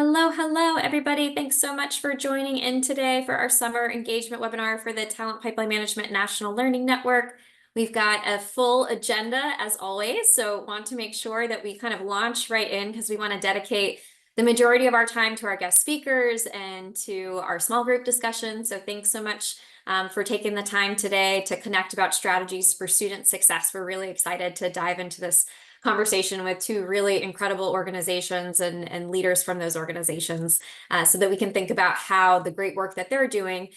Hello, hello, everybody. Thanks so much for joining in today for our summer engagement webinar for the Talent Pipeline Management National Learning Network. We've got a full agenda as always, so want to make sure that we kind of launch right in because we want to dedicate the majority of our time to our guest speakers and to our small group discussion. So thanks so much for taking the time today to connect about strategies for student success. We're really excited to dive into this conversation with two really incredible organizations and leaders from those organizations so that we can think about how the great work that they're doing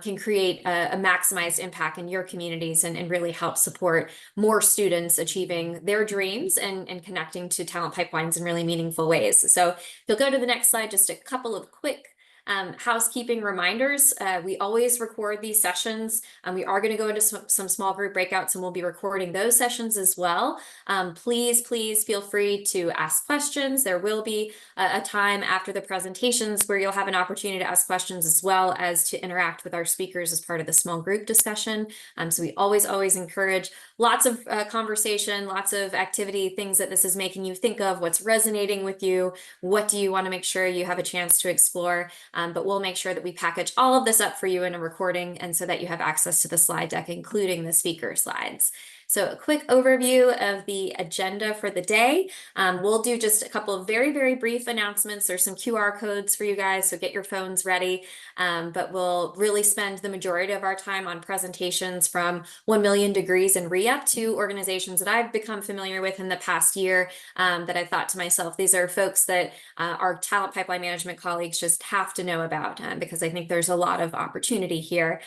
can create a maximized impact in your communities and really help support more students achieving their dreams and connecting to talent pipelines in really meaningful ways. So if you'll go to the next slide, just a couple of quick housekeeping reminders. We always record these sessions. We are going to go into some small group breakouts and we'll be recording those sessions as well. Please feel free to ask questions. There will be a time after the presentations where you'll have an opportunity to ask questions as well as to interact with our speakers as part of the small group discussion. So we always encourage lots of conversation, lots of activity, things that this is making you think of, what's resonating with you, what do you want to make sure you have a chance to explore. But we'll make sure that we package all of this up for you in a recording and so that you have access to the slide deck, including the speaker slides. So a quick overview of the agenda for the day. We'll do just a couple of very brief announcements. There's some QR codes for you guys, so get your phones ready. But we'll really spend the majority of our time on presentations from 1 Million Degrees and Re-Up, two organizations that I've become familiar with in the past year that I thought to myself, these are folks that our talent pipeline management colleagues just have to know about because I think there's a lot of opportunity here.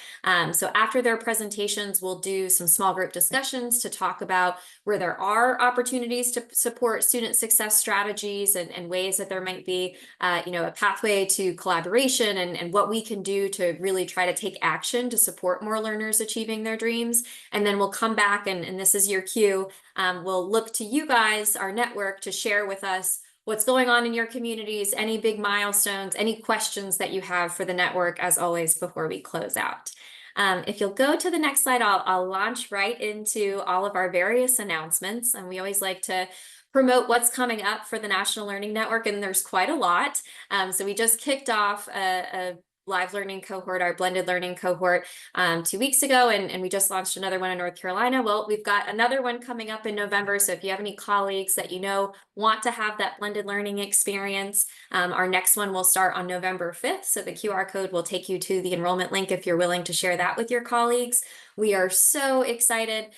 So after their presentations, we'll do some small group discussions to talk about where there are opportunities to support student success strategies and ways that there might be a pathway to collaboration and what we can do to really try to take action to support more learners achieving their dreams. And then we'll come back and this is your cue. We'll look to you guys, our network, to share with us what's going on in your communities, any big milestones, any questions that you have for the network, as always, before we close out. If you'll go to the next slide, I'll launch right into all of our various announcements. And we always like to promote what's coming up for the National Learning Network, and there's quite a lot. So we just kicked off a live learning cohort, our blended learning cohort 2 weeks ago, and we just launched another one in North Carolina. Well, we've got another one coming up in November. So if you have any colleagues that you know want to have that blended learning experience, our next one will start on November 5th. So the QR code will take you to the enrollment link if you're willing to share that with your colleagues. We are so excited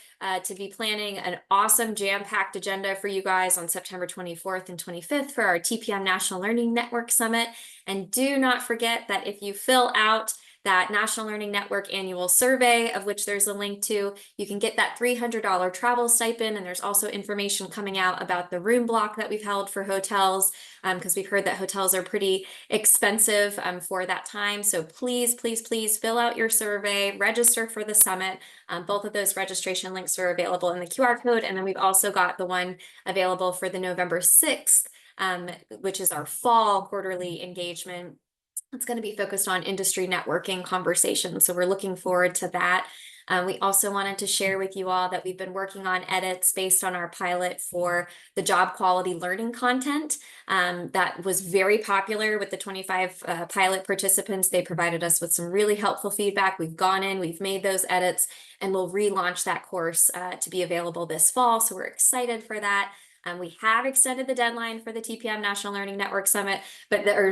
to be planning an awesome jam-packed agenda for you guys on September 24th and 25th for our TPM National Learning Network Summit. And do not forget that if you fill out that National Learning Network annual survey, of which there's a link to, you can get that $300 travel stipend. And there's also information coming out about the room block that we've held for hotels, because we've heard that hotels are pretty expensive for that time. So please fill out your survey, register for the summit. Both of those registration links are available in the QR code. And then we've also got the one available for the November 6th, which is our fall quarterly engagement. It's going to be focused on industry networking conversations. So we're looking forward to that. We also wanted to share with you all that we've been working on edits based on our pilot for the job quality learning content. That was very popular with the 25 pilot participants. They provided us with some really helpful feedback. We've gone in, we've made those edits, and we'll relaunch that course to be available this fall. So we're excited for that. We have extended the deadline for the TPM National Learning Network Summit,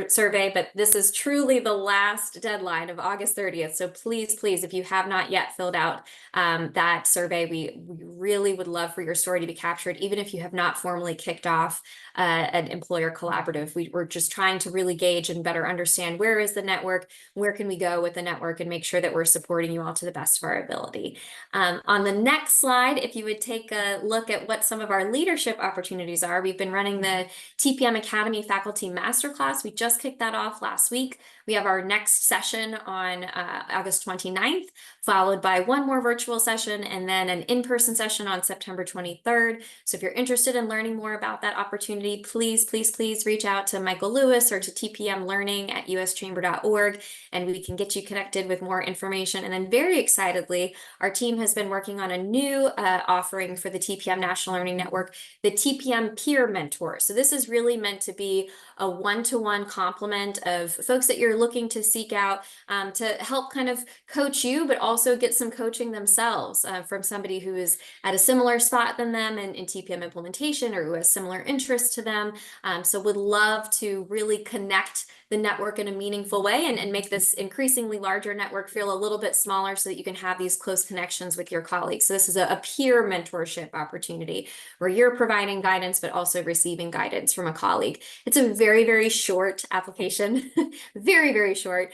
survey, but this is truly the last deadline of August 30th. So please, if you have not yet filled out that survey, we really would love for your story to be captured, even if you have not formally kicked off an employer collaborative. We're just trying to really gauge and better understand where is the network, where can we go with the network, and make sure that we're supporting you all to the best of our ability. On the next slide, if you would take a look at what some of our leadership opportunities are. We've been running the TPM Academy Faculty Masterclass. We just kicked that off last week. We have our next session on August 29th, followed by one more virtual session and then an in-person session on September 23rd. So if you're interested in learning more about that opportunity, please reach out to Michael Lewis or to tpmlearning@uschamber.org, and we can get you connected with more information. And then very excitedly, our team has been working on a new offering for the TPM National Learning Network, the TPM TPM peer mentor. So this is really meant to be a one-to-one complement of folks that you're looking to seek out to help kind of coach you, but also get some coaching themselves from somebody who is at a similar spot than them in TPM implementation or who has similar interests to them. So would love to really connect the network in a meaningful way and make this increasingly larger network feel a little bit smaller so that you can have these close connections with your colleagues. So this is a peer mentorship opportunity where you're providing guidance, but also receiving guidance from a colleague. It's a very, very short application, very, very short.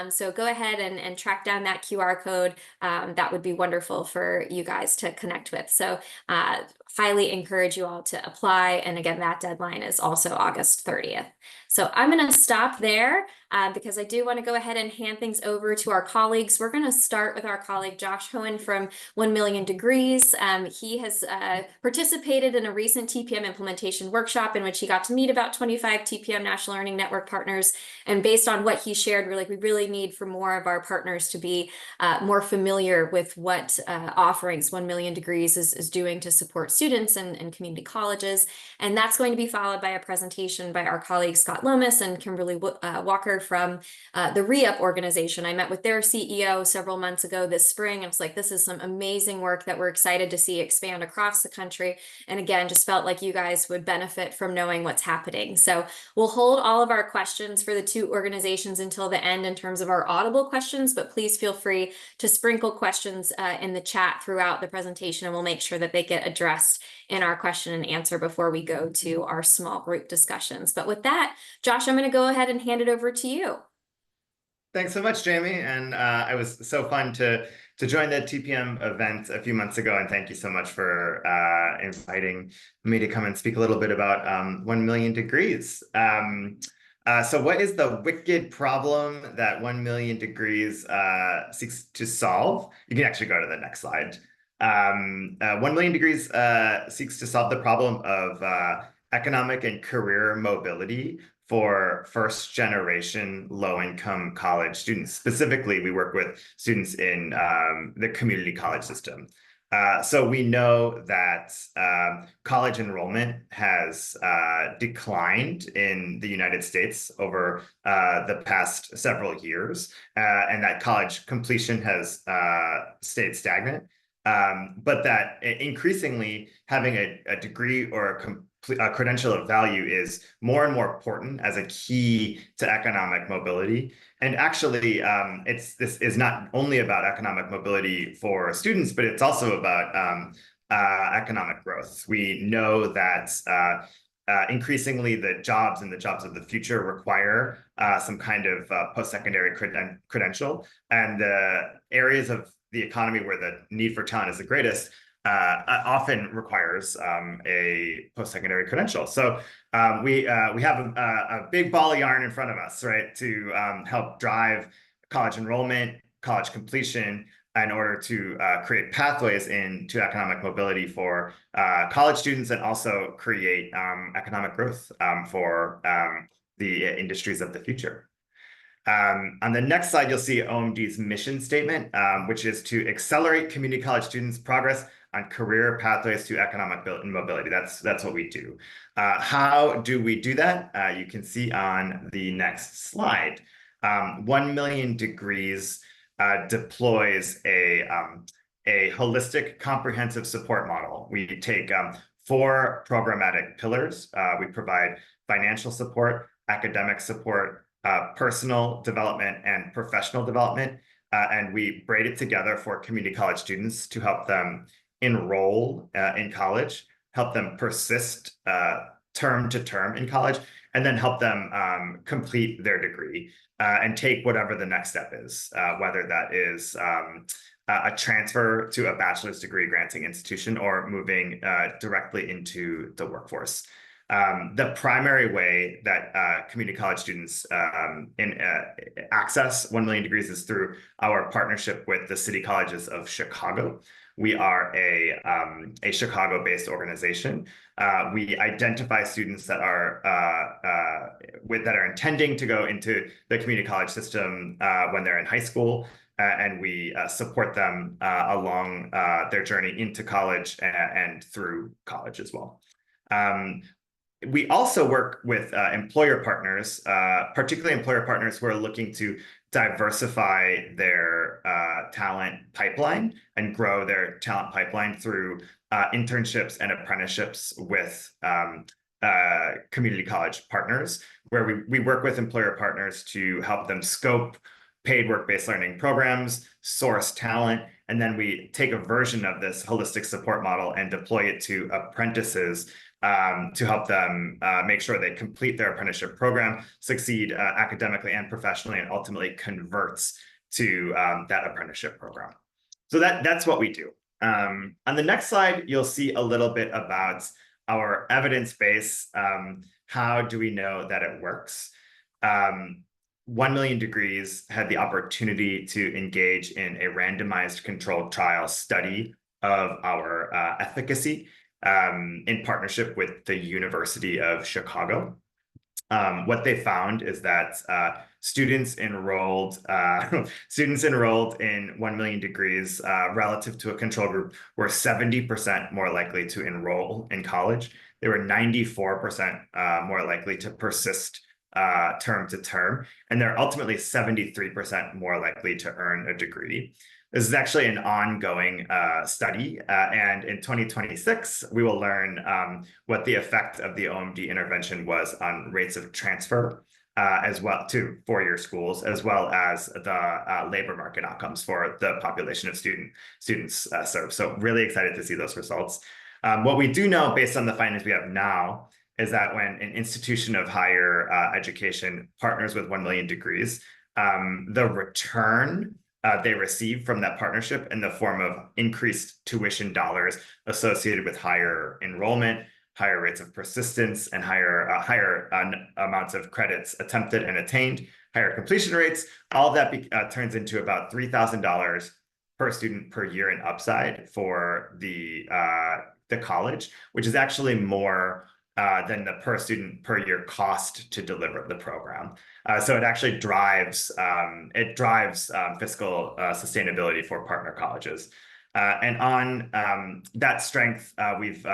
So go ahead and track down that QR code. That would be wonderful for you guys to connect with. So highly encourage you all to apply. And again, that deadline is also August 30th. So I'm going to stop there because I do want to go ahead and hand things over to our colleagues. We're going to start with our colleague Josh Hohen from 1 Million Degrees. He has participated in a recent TPM implementation workshop in which he got to meet about 25 TPM National Learning Network partners. And based on what he shared, we're like, we really need for more of our partners to be more familiar with what offerings 1 Million Degrees is doing to support students and community colleges. And that's going to be followed by a presentation by our colleagues Scott Lomas and Kimberly Walker from the ReUp organization. I met with their CEO several months ago this spring. I was like, this is some amazing work that we're excited to see expand across the country. And again, just felt like you guys would benefit from knowing what's happening. So we'll hold all of our questions for the two organizations until the end in terms of our audible questions, but please feel free to sprinkle questions in the chat throughout the presentation, and we'll make sure that they get addressed in our question and answer before we go to our small group discussions. But with that, Josh, I'm going to go ahead and hand it over to you. Thanks so much, Jamie. And it was so fun to join the TPM event a few months ago. And thank you so much for inviting me to come and speak a little bit about 1 Million Degrees. So what is the wicked problem that 1 Million Degrees seeks to solve? You can actually go to the next slide. 1 Million Degrees seeks to solve the problem of economic and career mobility for first-generation low-income college students. Specifically, we work with students in the community college system. So we know that college enrollment has declined in the United States over the past several years, and that college completion has stayed stagnant. But that increasingly having a degree or a credential of value is more and more important as a key to economic mobility. And actually, this is not only about economic mobility for students, but it's also about economic growth. We know that increasingly the jobs of the future require some kind of post-secondary credential, and the areas of the economy where the need for talent is the greatest often requires a post-secondary credential. So we have a big ball of yarn in front of us, right, to help drive college enrollment, college completion, in order to create pathways into economic mobility for college students and also create economic growth for the industries of the future. On the next slide, you'll see OMD's mission statement, which is to accelerate community college students' progress on career pathways to economic mobility. That's what we do. How do we do that? You can see on the next slide. 1 Million Degrees deploys a holistic, comprehensive support model. We take 4 programmatic pillars. We provide financial support, academic support, personal development, and professional development. And we braid it together for community college students to help them enroll in college, help them persist term to term in college, and then help them complete their degree and take whatever the next step is, whether that is a transfer to a bachelor's degree granting institution or moving directly into the workforce. The primary way that community college students access 1 Million Degrees is through our partnership with the City Colleges of Chicago. We are a Chicago-based organization. We identify students that are intending to go into the community college system when they're in high school, and we support them along their journey into college and through college as well. We also work with employer partners, particularly employer partners who are looking to diversify their talent pipeline and grow their talent pipeline through internships and apprenticeships with community college partners, where we work with employer partners to help them scope paid work-based learning programs, source talent, and then we take a version of this holistic support model and deploy it to apprentices to help them make sure they complete their apprenticeship program, succeed academically and professionally, and ultimately converts to that apprenticeship program. So that's what we do. On the next slide, you'll see a little bit about our evidence base. How do we know that it works? 1 Million Degrees had the opportunity to engage in a randomized controlled trial study of our efficacy in partnership with the University of Chicago. What they found is that students enrolled in 1 Million Degrees relative to a control group were 70% more likely to enroll in college. They were 94% more likely to persist term to term, and they're ultimately 73% more likely to earn a degree. This is actually an ongoing study, and in 2026, we will learn what the effect of the OMD intervention was on rates of transfer as well to four-year schools, as well as the labor market outcomes for the population of students served. So really excited to see those results. What we do know based on the findings we have now is that when an institution of higher education partners with 1 Million Degrees, the return they receive from that partnership in the form of increased tuition dollars associated with higher enrollment, higher rates of persistence, and higher amounts of credits attempted and attained, higher completion rates, all of that turns into about $3,000 per student per year in upside for the college, which is actually more than the per student per year cost to deliver the program. So it actually drives fiscal sustainability for partner colleges. And on that strength, we've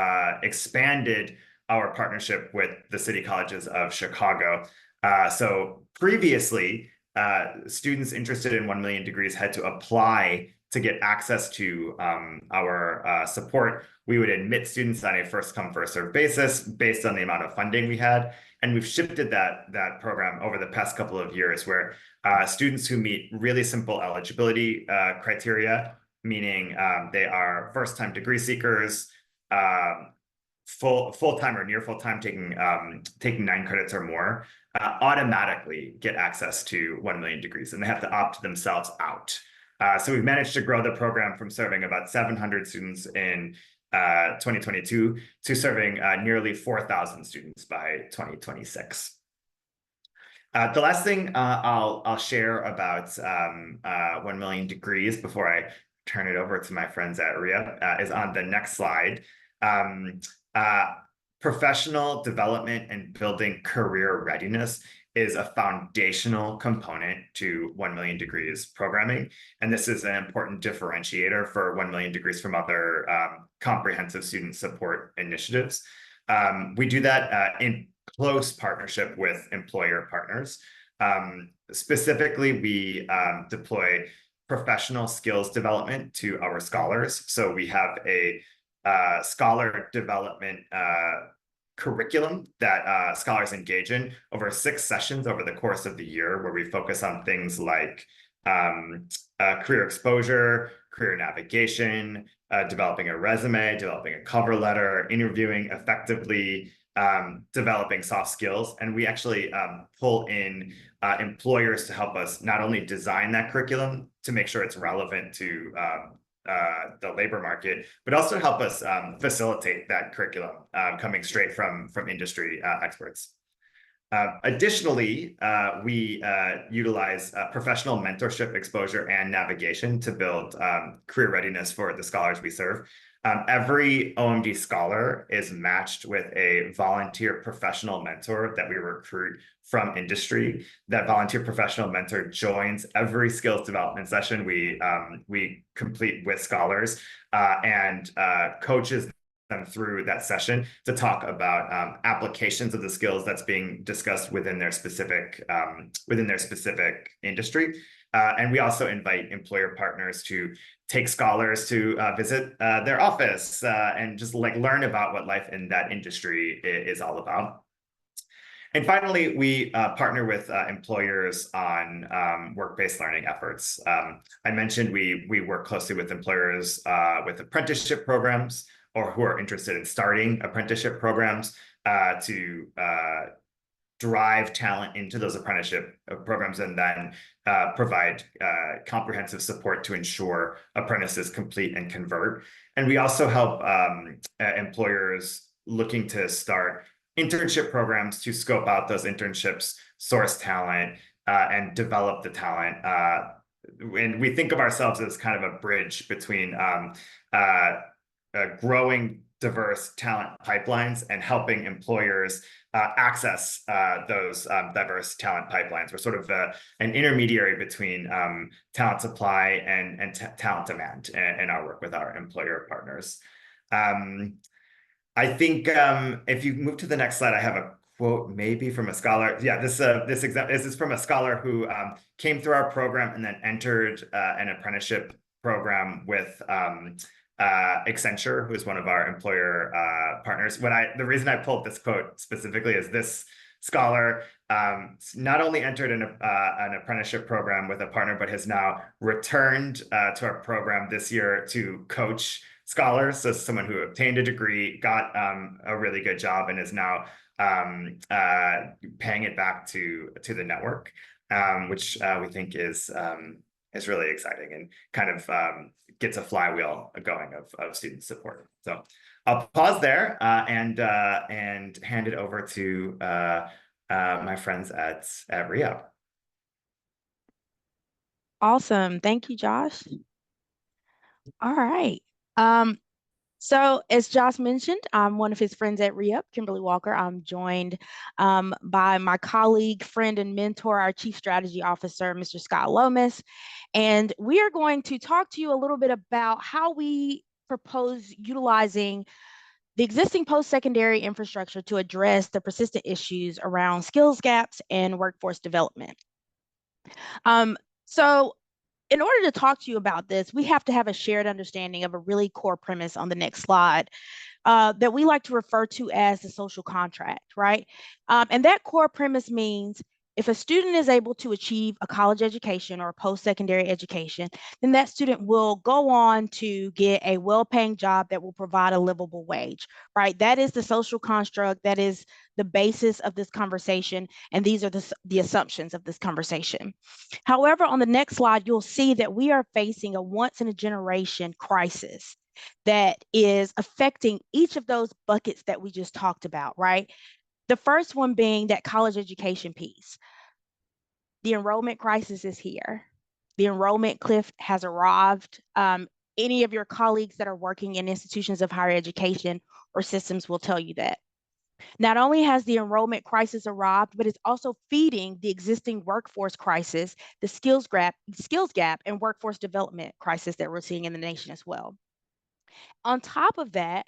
expanded our partnership with the City Colleges of Chicago. So previously, students interested in 1 Million Degrees had to apply to get access to our support. We would admit students on a first come, first served basis based on the amount of funding we had. And we've shifted that program over the past couple of years where students who meet really simple eligibility criteria, meaning they are first-time degree seekers, full-time or near full-time, taking 9 credits or more, automatically get access to 1 Million Degrees, and they have to opt themselves out. So we've managed to grow the program from serving about 700 students in 2022 to serving nearly 4,000 students by 2026. The last thing I'll share about 1 Million Degrees before I turn it over to my friends at RIA is on the next slide. Professional development and building career readiness is a foundational component to 1 Million Degrees programming. And this is an important differentiator for 1 Million Degrees from other comprehensive student support initiatives. We do that in close partnership with employer partners. Specifically, we deploy professional skills development to our scholars. So we have a scholar development curriculum that scholars engage in over 6 sessions over the course of the year, where we focus on things like career exposure, career navigation, developing a resume, developing a cover letter, interviewing effectively, developing soft skills. And we actually pull in employers to help us not only design that curriculum to make sure it's relevant to the labor market, but also help us facilitate that curriculum coming straight from industry experts. Additionally, we utilize professional mentorship, exposure, and navigation to build career readiness for the scholars we serve. Every OMD scholar is matched with a volunteer professional mentor that we recruit from industry. That volunteer professional mentor joins every skills development session we complete with scholars and coaches them through that session to talk about applications of the skills that's being discussed within their specific industry. And we also invite employer partners to take scholars to visit their office and just like learn about what life in that industry is all about. And finally, we partner with employers on work-based learning efforts. I mentioned we work closely with employers with apprenticeship programs or who are interested in starting apprenticeship programs to drive talent into those apprenticeship programs and then provide comprehensive support to ensure apprentices complete and convert. And we also help employers looking to start internship programs to scope out those internships, source talent, and develop the talent. And we think of ourselves as kind of a bridge between growing diverse talent pipelines and helping employers access those diverse talent pipelines. We're sort of an intermediary between talent supply and talent demand in our work with our employer partners. I think if you move to the next slide, I have a quote maybe from a scholar. Yeah, this is from a scholar who came through our program and then entered an apprenticeship program with Accenture, who is one of our employer partners. The reason I pulled this quote specifically is this scholar not only entered an apprenticeship program with a partner, but has now returned to our program this year to coach scholars. So someone who obtained a degree, got a really good job, and is now paying it back to the network, which we think is really exciting and kind of gets a flywheel going of student support. So I'll pause there and hand it over to my friends at ReUp. Awesome. Thank you, Josh. All right. So as Josh mentioned, I'm one of his friends at ReUp, Kimberly Walker. I'm joined by my colleague, friend, and mentor, our Chief Strategy Officer, Mr. Scott Lomas. And we are going to talk to you a little bit about how we propose utilizing the existing post-secondary infrastructure to address the persistent issues around skills gaps and workforce development. So in order to talk to you about this, we have to have a shared understanding of a really core premise on the next slide that we like to refer to as the social contract, right? And that core premise means if a student is able to achieve a college education or a post-secondary education, then that student will go on to get a well-paying job that will provide a livable wage, right? That is the social construct. That is the basis of this conversation. And these are the assumptions of this conversation. However, on the next slide, you'll see that we are facing a once-in-a-generation crisis that is affecting each of those buckets that we just talked about, right? The first one being that college education piece. The enrollment crisis is here. The enrollment cliff has arrived. Any of your colleagues that are working in institutions of higher education or systems will tell you that. Not only has the enrollment crisis arrived, but it's also feeding the existing workforce crisis, the skills gap and workforce development crisis that we're seeing in the nation as well. On top of that,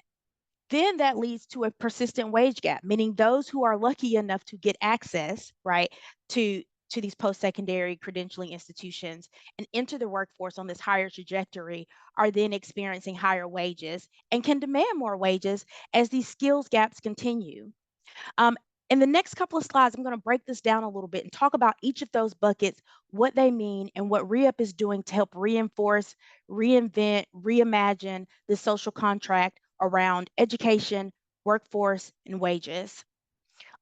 then that leads to a persistent wage gap, meaning those who are lucky enough to get access, right, to these post-secondary credentialing institutions and enter the workforce on this higher trajectory are then experiencing higher wages and can demand more wages as these skills gaps continue. In the next couple of slides, I'm going to break this down a little bit and talk about each of those buckets, what they mean, and what ReUp is doing to help reinforce, reinvent, reimagine the social contract around education, workforce, and wages.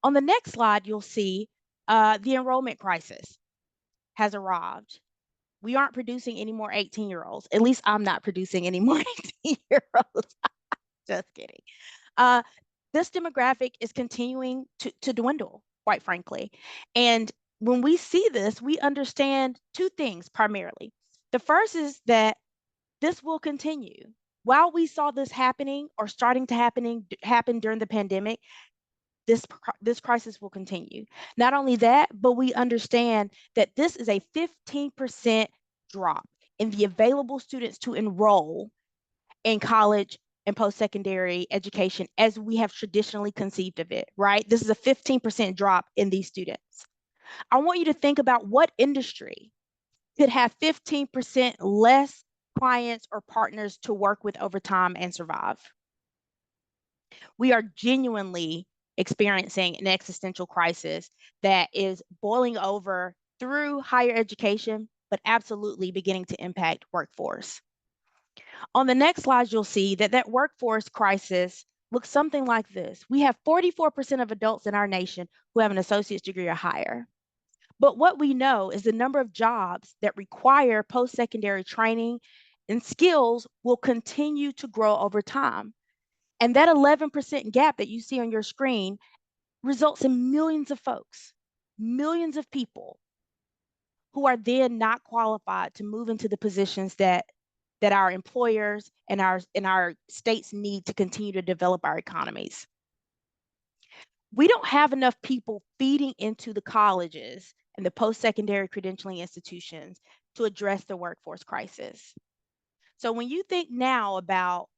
On the next slide, you'll see the enrollment crisis has arrived. We aren't producing any more 18-year-olds. At least I'm not producing any more 18-year-olds. Just kidding. This demographic is continuing to dwindle, quite frankly. And when we see this, we understand two things primarily. The first is that this will continue. While we saw this happening or starting to happen during the pandemic, this crisis will continue. Not only that, but we understand that this is a 15% drop in the available students to enroll in college in post-secondary education as we have traditionally conceived of it, right? This is a 15% drop in these students. I want you to think about what industry could have 15% less clients or partners to work with over time and survive. We are genuinely experiencing an existential crisis that is boiling over through higher education, but absolutely beginning to impact workforce. On the next slide, you'll see that that workforce crisis looks something like this. We have 44% of adults in our nation who have an associate's degree or higher. But what we know is the number of jobs that require post-secondary training and skills will continue to grow over time. And that 11% gap that you see on your screen results in millions of folks, millions of people who are then not qualified to move into the positions that our employers and our states need to continue to develop our economies. We don't have enough people feeding into the colleges and the post-secondary credentialing institutions to address the workforce crisis. So when you think now about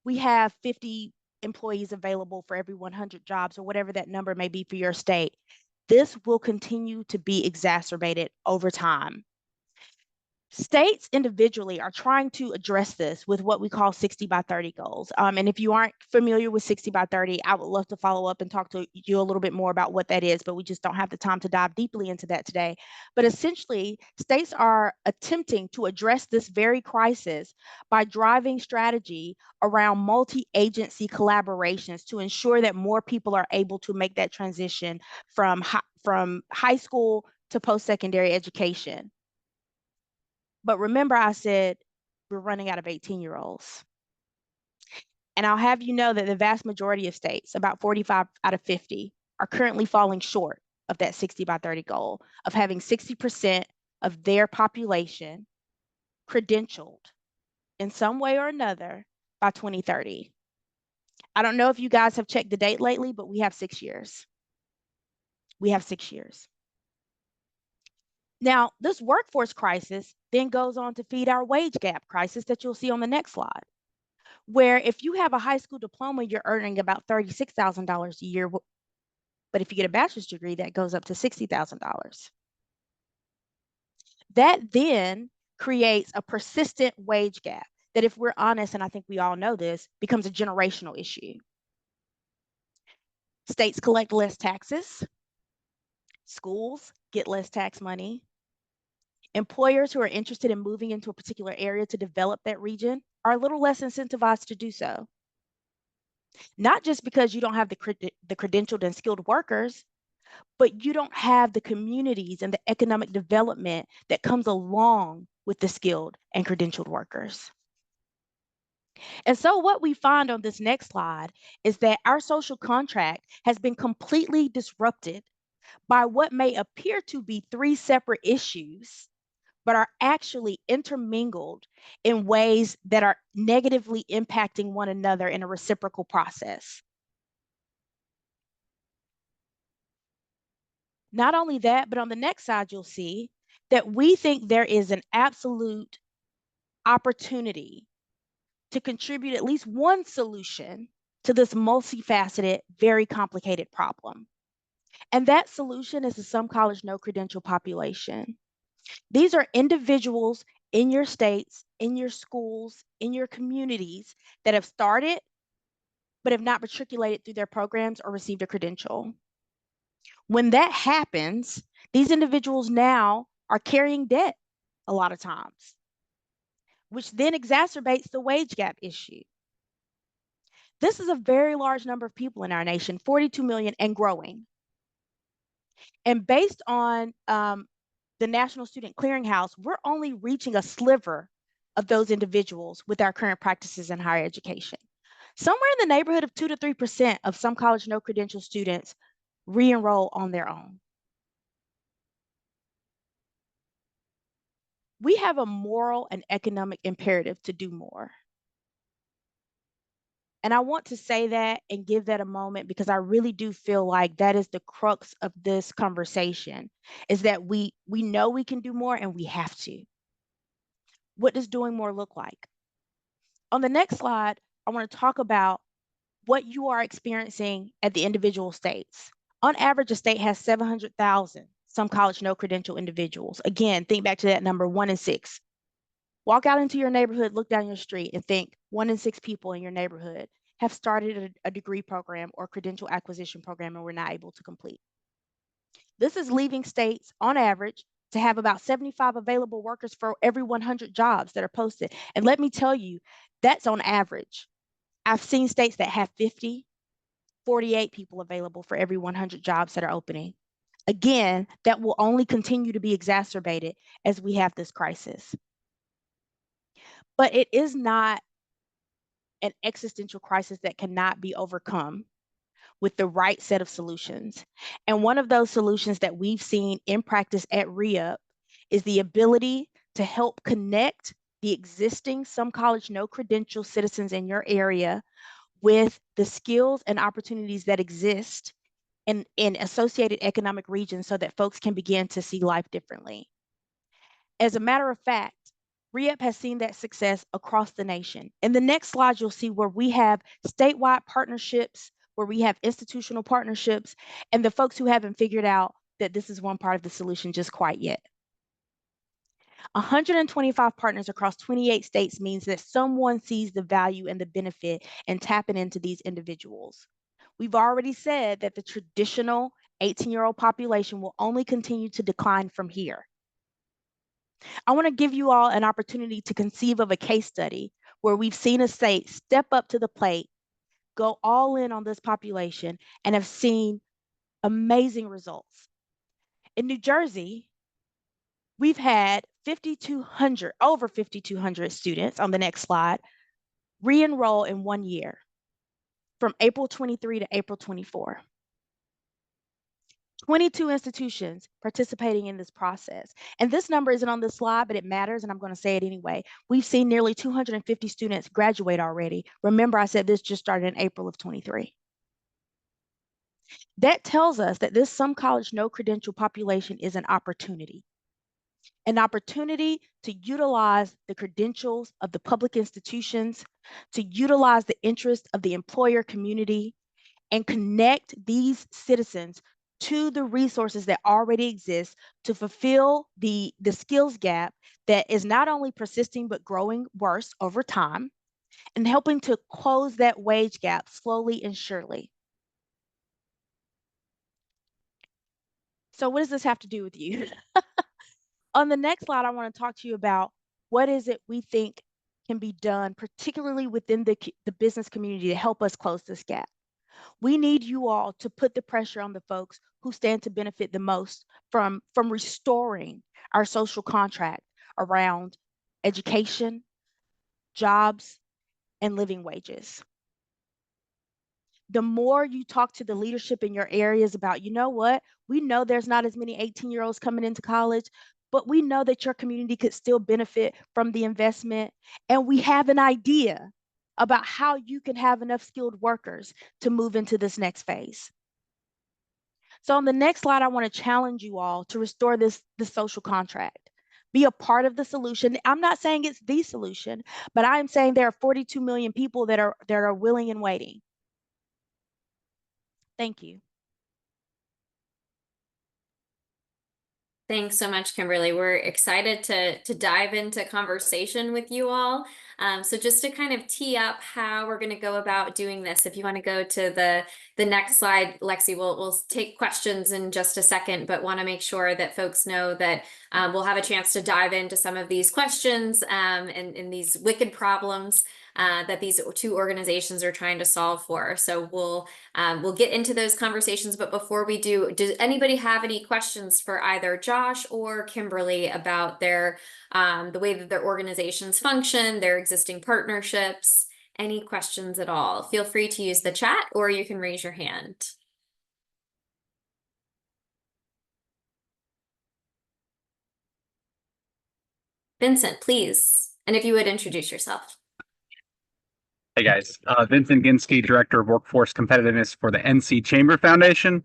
we have 50 employees available for every 100 jobs or whatever that number may be for your state, this will continue to be exacerbated over time. States individually are trying to address this with what we call 60 by 30 goals. And if you aren't familiar with 60 by 30, I would love to follow up and talk to you a little bit more about what that is, but we just don't have the time to dive deeply into that today. But essentially, states are attempting to address this very crisis by driving strategy around multi-agency collaborations to ensure that more people are able to make that transition from high school to post-secondary education. But remember, I said we're running out of 18-year-olds. And I'll have you know that the vast majority of states, about 45 out of 50, are currently falling short of that 60 by 30 goal of having 60% of their population credentialed in some way or another by 2030. I don't know if you guys have checked the date lately, but we have 6 years. We have 6 years. Now, this workforce crisis then goes on to feed our wage gap crisis that you'll see on the next slide, where if you have a high school diploma, you're earning about $36,000 a year. But if you get a bachelor's degree, that goes up to $60,000. That then creates a persistent wage gap that, if we're honest, and I think we all know this, becomes a generational issue. States collect less taxes. Schools get less tax money. Employers who are interested in moving into a particular area to develop that region are a little less incentivized to do so. Not just because you don't have the credentialed and skilled workers, but you don't have the communities and the economic development that comes along with the skilled and credentialed workers. And so what we find on this next slide is that our social contract has been completely disrupted by what may appear to be three separate issues, but are actually intermingled in ways that are negatively impacting one another in a reciprocal process. Not only that, but on the next side, you'll see that we think there is an absolute opportunity to contribute at least one solution to this multifaceted, very complicated problem. And that solution is the some college, no credential population. These are individuals in your states, in your schools, in your communities that have started, but have not matriculated through their programs or received a credential. When that happens, these individuals now are carrying debt a lot of times, which then exacerbates the wage gap issue. This is a very large number of people in our nation, 42 million and growing. And based on the National Student Clearinghouse, we're only reaching a sliver of those individuals with our current practices in higher education. Somewhere in the neighborhood of 2 to 3% of some college no credential students re-enroll on their own. We have a moral and economic imperative to do more. And I want to say that and give that a moment because I really do feel like that is the crux of this conversation, is that we know we can do more and we have to. What does doing more look like? On the next slide, I want to talk about what you are experiencing at the individual states. On average, a state has 700,000 some college no credential individuals. Again, think back to that number, 1 in 6. Walk out into your neighborhood, look down your street, and think 1 in 6 people in your neighborhood have started a degree program or credential acquisition program and were not able to complete. This is leaving states on average to have about 75 available workers for every 100 jobs that are posted. And let me tell you, that's on average. I've seen states that have 50, 48 people available for every 100 jobs that are opening. Again, that will only continue to be exacerbated as we have this crisis. But it is not an existential crisis that cannot be overcome with the right set of solutions. And one of those solutions that we've seen in practice at REUP is the ability to help connect the existing some college no credential citizens in your area with the skills and opportunities that exist in associated economic regions so that folks can begin to see life differently. As a matter of fact, REUP has seen that success across the nation. In the next slide, you'll see where we have statewide partnerships, where we have institutional partnerships, and the folks who haven't figured out that this is one part of the solution just quite yet. 125 partners across 28 states means that someone sees the value and the benefit in tapping into these individuals. We've already said that the traditional 18-year-old population will only continue to decline from here. I want to give you all an opportunity to conceive of a case study where we've seen a state step up to the plate, go all in on this population, and have seen amazing results. In New Jersey, we've had over 5,200 students on the next slide re-enroll in 1 year from April 23 to April 24. 22 institutions participating in this process. And this number isn't on this slide, but it matters, and I'm going to say it anyway. We've seen nearly 250 students graduate already. Remember, I said this just started in April of 23. That tells us that this some college no credential population is an opportunity to utilize the credentials of the public institutions, to utilize the interest of the employer community, and connect these citizens to the resources that already exist to fulfill the skills gap that is not only persisting but growing worse over time, and helping to close that wage gap slowly and surely. So what does this have to do with you? On the next slide, I want to talk to you about what is it we think can be done, particularly within the business community, to help us close this gap. We need you all to put the pressure on the folks who stand to benefit the most from restoring our social contract around education, jobs, and living wages. The more you talk to the leadership in your areas about, you know what, we know there's not as many 18-year-olds coming into college, but we know that your community could still benefit from the investment. And we have an idea about how you can have enough skilled workers to move into this next phase. So on the next slide, I want to challenge you all to restore this social contract. Be a part of the solution. I'm not saying it's the solution, but I'm saying there are 42 million people that are willing and waiting. Thank you. Thanks so much, Kimberly. We're excited to dive into conversation with you all. So just to kind of tee up how we're going to go about doing this, if you want to go to the next slide, Lexi, we'll take questions in just a second, but want to make sure that folks know that we'll have a chance to dive into some of these questions and these wicked problems that these two organizations are trying to solve for. So we'll get into those conversations, but before we do, does anybody have any questions for either Josh or Kimberly about their the way that their organizations function, their existing partnerships? Any questions at all? Feel free to use the chat or you can raise your hand. Vincent, please. And if you would introduce yourself. Hey guys, Vincent Ginsky, Director of Workforce Competitiveness for the NC Chamber Foundation.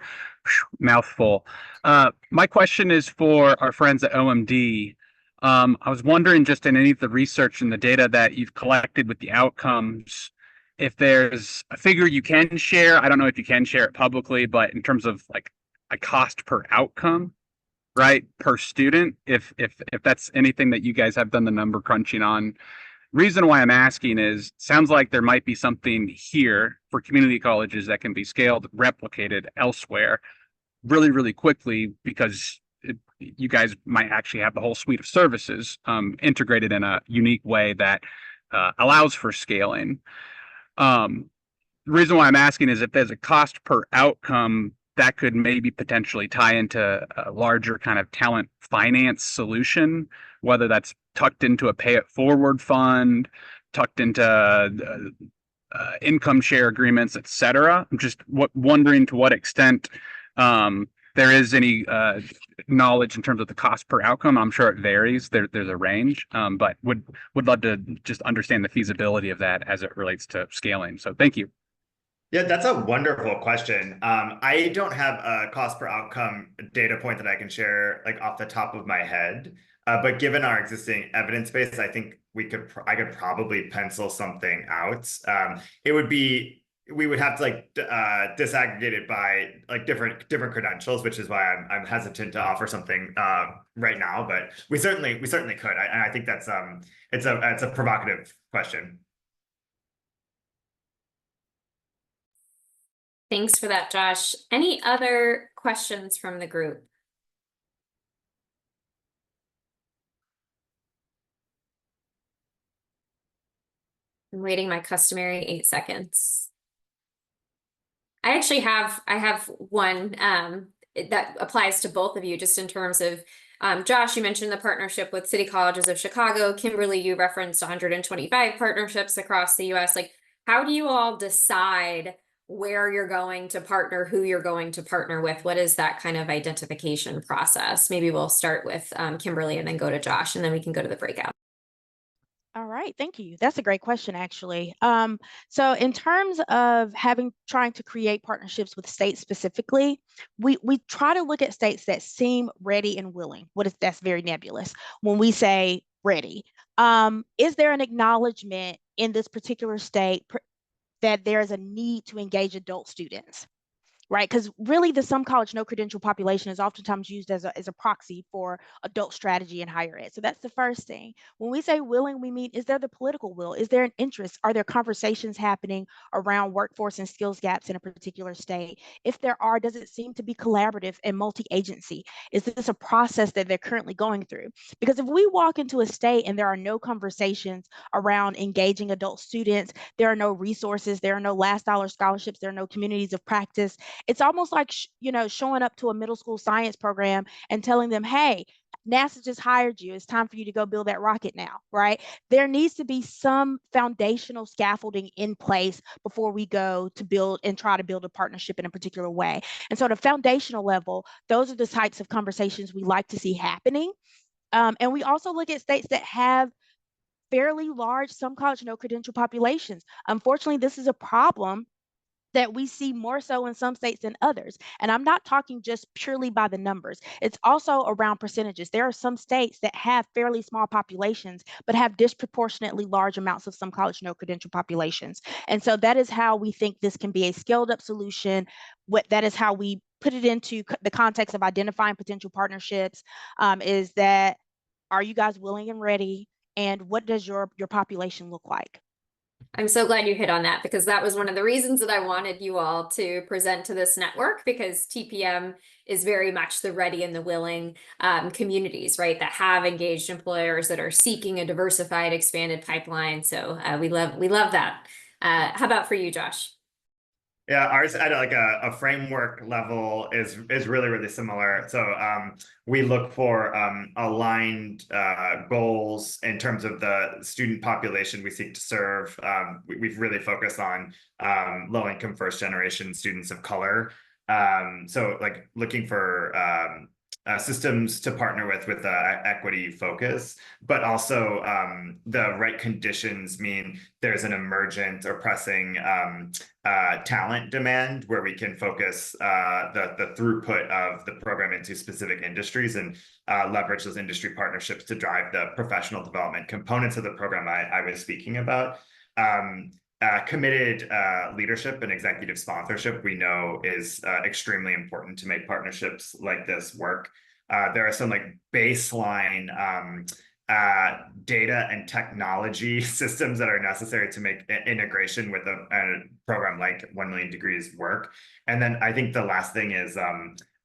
Mouthful. My question is for our friends at OMD. I was wondering, just in any of the research and the data that you've collected with the outcomes, if there's a figure you can share, I don't know if you can share it publicly, but in terms of like a cost per outcome, right, per student, if that's anything that you guys have done the number crunching on. Reason why I'm asking is, sounds like there might be something here for community colleges that can be scaled, replicated elsewhere really, really quickly, because you guys might actually have the whole suite of services integrated in a unique way that allows for scaling. The reason why I'm asking is if there's a cost per outcome that could maybe potentially tie into a larger kind of talent finance solution, whether that's tucked into a pay it forward fund, tucked into income share agreements, et cetera. I'm just wondering to what extent there is any knowledge in terms of the cost per outcome. I'm sure it varies. There's a range, but would love to just understand the feasibility of that as it relates to scaling. So thank you. Yeah, that's a wonderful question. I don't have a cost per outcome data point that I can share like off the top of my head. But given our existing evidence base, I think I could probably pencil something out. We would have to like disaggregate it by like different credentials, which is why I'm hesitant to offer something right now. But we certainly could. And I think that's it's a provocative question. Thanks for that, Josh. Any other questions from the group? I'm waiting my customary 8 seconds. I have one that applies to both of you, just in terms of Josh, you mentioned the partnership with City Colleges of Chicago. Kimberly, you referenced 125 partnerships across the US. Like, how do you all decide where you're going to partner, who you're going to partner with? What is that kind of identification process? Maybe we'll start with Kimberly and then go to Josh, and then we can go to the breakout. All right, thank you. That's a great question, actually. So in terms of trying to create partnerships with states specifically, we try to look at states that seem ready and willing. That's very nebulous. When we say ready, is there an acknowledgement in this particular state that there is a need to engage adult students? Right? Because really the some college no credential population is oftentimes used as a proxy for adult strategy in higher ed. So that's the first thing. When we say willing, we mean, is there the political will? Is there an interest? Are there conversations happening around workforce and skills gaps in a particular state? If there are, does it seem to be collaborative and multi-agency? Is this a process that they're currently going through? Because if we walk into a state and there are no conversations around engaging adult students, there are no resources, there are no last dollar scholarships, there are no communities of practice, it's almost like, showing up to a middle school science program and telling them, hey, NASA just hired you. It's time for you to go build that rocket now, right? There needs to be some foundational scaffolding in place before we go to build and try to build a partnership in a particular way. And so at a foundational level, those are the types of conversations we like to see happening. And we also look at states that have fairly large some college no credential populations. Unfortunately, this is a problem that we see more so in some states than others. And I'm not talking just purely by the numbers. It's also around percentages. There are some states that have fairly small populations, but have disproportionately large amounts of some college no credential populations. And so that is how we think this can be a scaled up solution. That is how we put it into the context of identifying potential partnerships, is that, are you guys willing and ready? And what does your population look like? I'm so glad you hit on that, because that was one of the reasons that I wanted you all to present to this network, because TPM is very much the ready and the willing communities, right, that have engaged employers that are seeking a diversified, expanded pipeline. So we love that. How about for you, Josh? Yeah, ours at like a framework level is really similar. So we look for aligned goals in terms of the student population we seek to serve. We've really focused on low-income first-generation students of color. So like looking for systems to partner with equity focus, but also the right conditions mean there's an emergent or pressing talent demand where we can focus the throughput of the program into specific industries and leverage those industry partnerships to drive the professional development components of the program I was speaking about. committed leadership and executive sponsorship we know is extremely important to make partnerships like this work. There are some like baseline data and technology systems that are necessary to make integration with a program like 1 Million Degrees work. And then I think the last thing is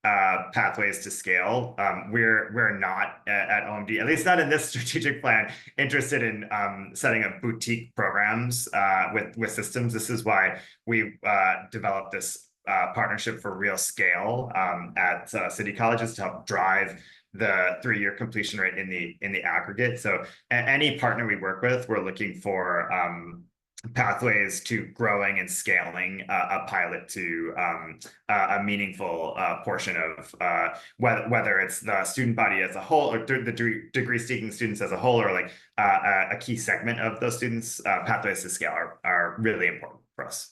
pathways to scale. We're not at OMD, at least not in this strategic plan, interested in setting up boutique programs with systems. This is why we developed this partnership for real scale at city colleges to help drive the 3-year completion rate in the aggregate. So any partner we work with, we're looking for pathways to growing and scaling a pilot to a meaningful portion of whether it's the student body as a whole or the degree seeking students as a whole, or like a key segment of those students. Pathways to scale are really important for us.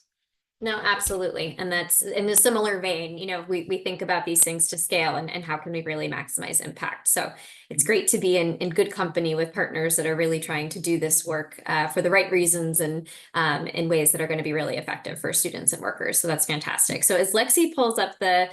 No, absolutely. And that's in a similar vein, you know, we think about these things to scale and how can we really maximize impact. So it's great to be in good company with partners that are really trying to do this work for the right reasons and in ways that are going to be really effective for students and workers. So that's fantastic. So as Lexi pulls up the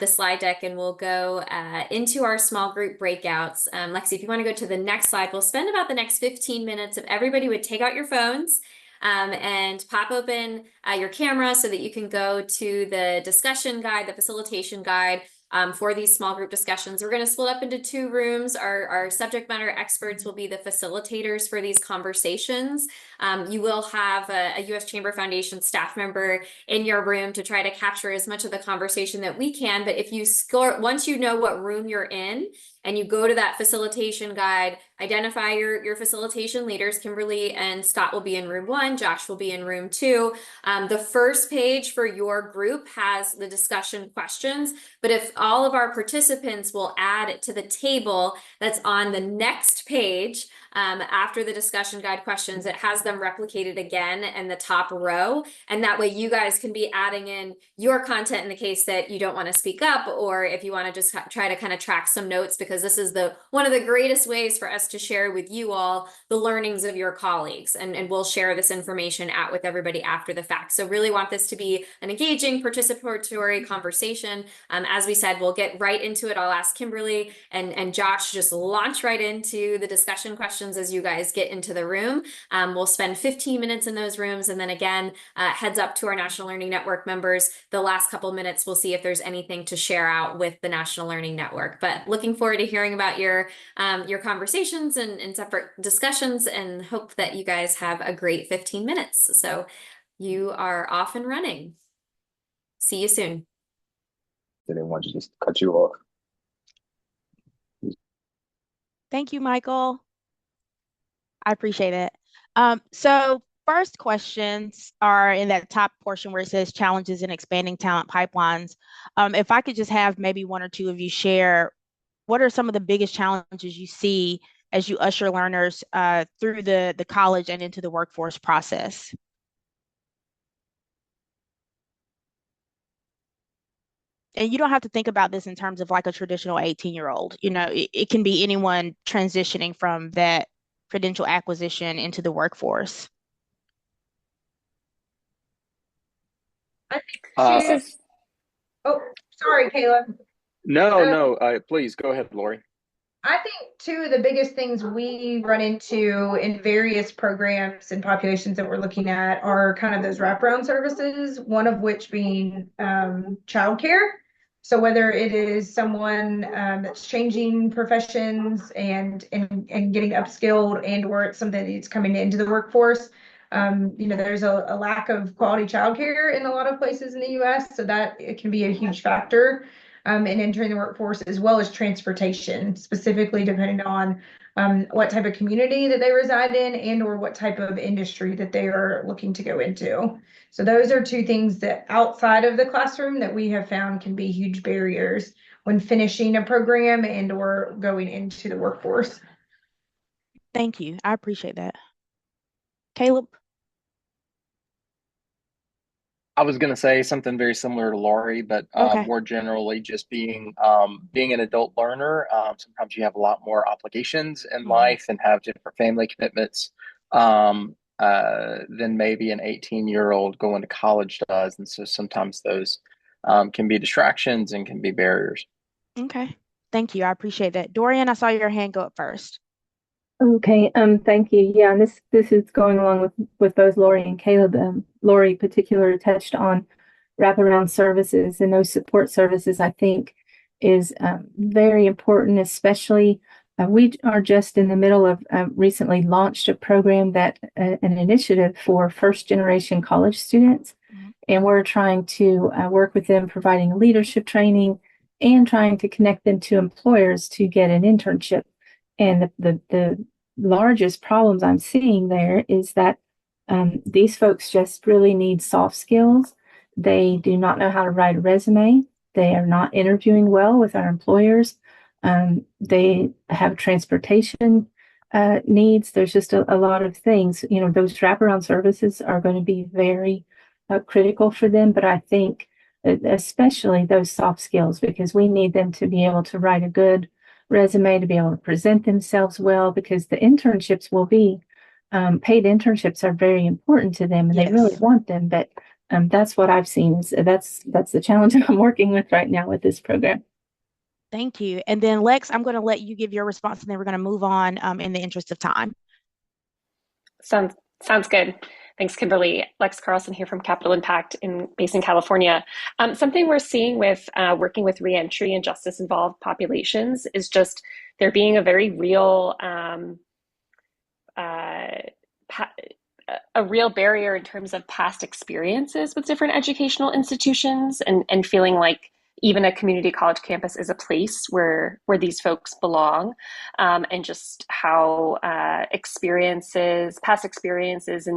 slide deck, and we'll go into our small group breakouts. Lexi, if you want to go to the next slide, we'll spend about the next 15 minutes if everybody would take out your phones and pop open your camera so that you can go to the discussion guide, the facilitation guide for these small group discussions. We're going to split up into 2 rooms. Our subject matter experts will be the facilitators for these conversations. You will have a U.S. Chamber Foundation staff member in your room to try to capture as much of the conversation that we can. But if you score, once you know what room you're in, and you go to that facilitation guide, identify your facilitation leaders. Kimberly and Scott will be in room 1, Josh will be in room 2. The first page for your group has the discussion questions, but if all of our participants will add it to the table that's on the next page, after the discussion guide questions, it has them replicated again in the top row. And that way you guys can be adding in your content in the case that you don't want to speak up, or if you want to just try to kind of track some notes, because this is one of the greatest ways for us to share with you all the learnings of your colleagues. And we'll share this information out with everybody after the fact. So really want this to be an engaging, participatory conversation. As we said, we'll get right into it. I'll ask Kimberly and Josh just launch right into the discussion questions as you guys get into the room. We'll spend 15 minutes in those rooms. And then again, heads up to our National Learning Network members, the last couple minutes, we'll see if there's anything to share out with the National Learning Network. But looking forward to hearing about your conversations and separate discussions, and hope that you guys have a great 15 minutes. So you are off and running. See you soon. Didn't want to just cut you off. Thank you, Michael. I appreciate it. So first questions are in that top portion where it says challenges in expanding talent pipelines. If I could just have maybe 1 or 2 of you share, what are some of the biggest challenges you see as you usher learners through the college and into the workforce process? And you don't have to think about this in terms of like a traditional 18-year-old. You know, it can be anyone transitioning from that credential acquisition into the workforce. I think choose. Oh, sorry, Caleb. No, please go ahead, Lori. I think 2 of the biggest things we run into in various programs and populations that we're looking at are kind of those wraparound services, one of which being childcare. So whether it is someone that's changing professions and getting upskilled, and or it's something that's coming into the workforce, you know, there's a lack of quality childcare in a lot of places in the U.S., so that it can be a huge factor in entering the workforce, as well as transportation, specifically depending on what type of community that they reside in and or what type of industry that they are looking to go into. So those are 2 things that outside of the classroom that we have found can be huge barriers when finishing a program and or going into the workforce. Thank you. I appreciate that. Caleb? I was going to say something very similar to Lori, but Okay. more generally, just being an adult learner. Sometimes you have a lot more obligations in life and have different family commitments. than maybe an 18-year-old going to college does. And so sometimes those can be distractions and can be barriers. Okay. Thank you. I appreciate that. Dorian, I saw your hand go up first. Okay, thank you. Yeah, and this is going along with both Lori and Caleb. Lori particularly touched on wraparound services, and those support services, I think, is very important, especially we are just in the middle of recently launched a program that an initiative for first generation college students, and we're trying to work with them, providing leadership training and trying to connect them to employers to get an internship. And the largest problems I'm seeing there is that these folks just really need soft skills. They do not know how to write a resume. They are not interviewing well with our employers. They have transportation needs. There's just a lot of things. You know, those wraparound services are going to be very critical for them. But I think especially those soft skills, because we need them to be able to write a good resume, to be able to present themselves well, because the internships will be paid internships are very important to them, and they really want them. But that's what I've seen. Is that's the challenge I'm working with right now with this program. Thank you. And then Lex, I'm going to let you give your response, and then we're going to move on in the interest of time. Sounds good. Thanks, Kimberly. Lex Carlson here from Capital Impact based in California. Something we're seeing with working with reentry and justice involved populations is just there being a very real a real barrier in terms of past experiences with different educational institutions, and feeling like even a community college campus is a place where these folks belong, and just how past experiences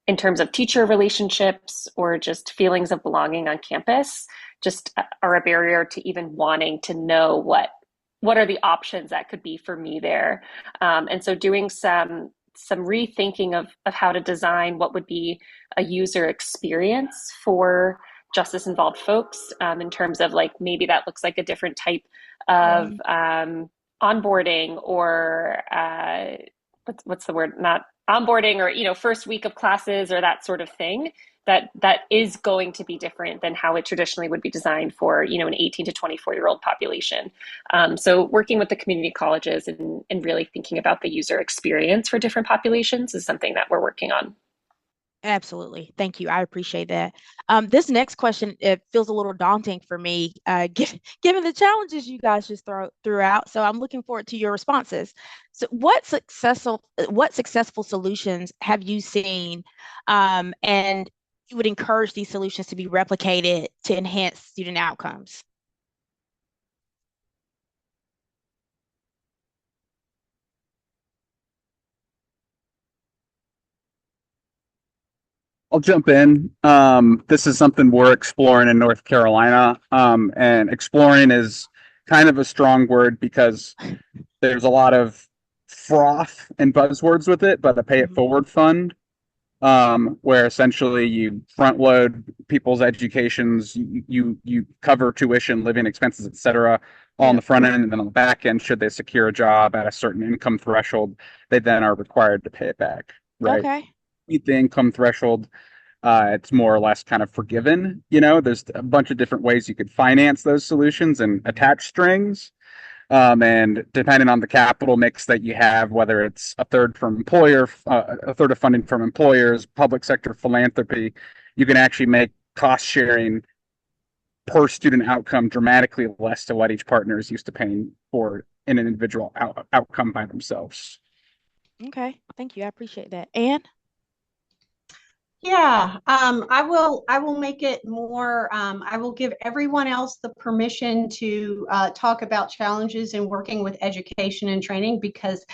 in terms of teacher relationships or just feelings of belonging on campus just are a barrier to even wanting to know what are the options that could be for me there. And so doing some rethinking of how to design what would be a user experience for justice involved folks, in terms of like maybe that looks like a different type of onboarding, or what's the word, not onboarding, or first week of classes or that sort of thing, that is going to be different than how it traditionally would be designed for an 18 to 24-year-old population. So working with the community colleges and really thinking about the user experience for different populations is something that we're working on. Absolutely. Thank you. I appreciate that. This next question, it feels a little daunting for me, given the challenges you guys just threw out. So I'm looking forward to your responses. So what successful solutions have you seen, and you would encourage these solutions to be replicated to enhance student outcomes? I'll jump in. This is something we're exploring in North Carolina. And exploring is kind of a strong word because there's a lot of froth and buzzwords with it, but a pay it forward fund, where essentially you front load people's educations, you cover tuition, living expenses, etc., all on the front end, and then on the back end, should they secure a job at a certain income threshold, they then are required to pay it back. Right? Okay. Meet the income threshold, it's more or less kind of forgiven. There's a bunch of different ways you could finance those solutions and attach strings. And depending on the capital mix that you have, whether it's a third from a third of funding from employers, public sector philanthropy, you can actually make cost sharing per student outcome dramatically less to what each partner is used to paying for in an individual outcome by themselves. Okay. Thank you. I appreciate that. Anne? Yeah, I will make it more, I will give everyone else the permission to talk about challenges in working with education and training, because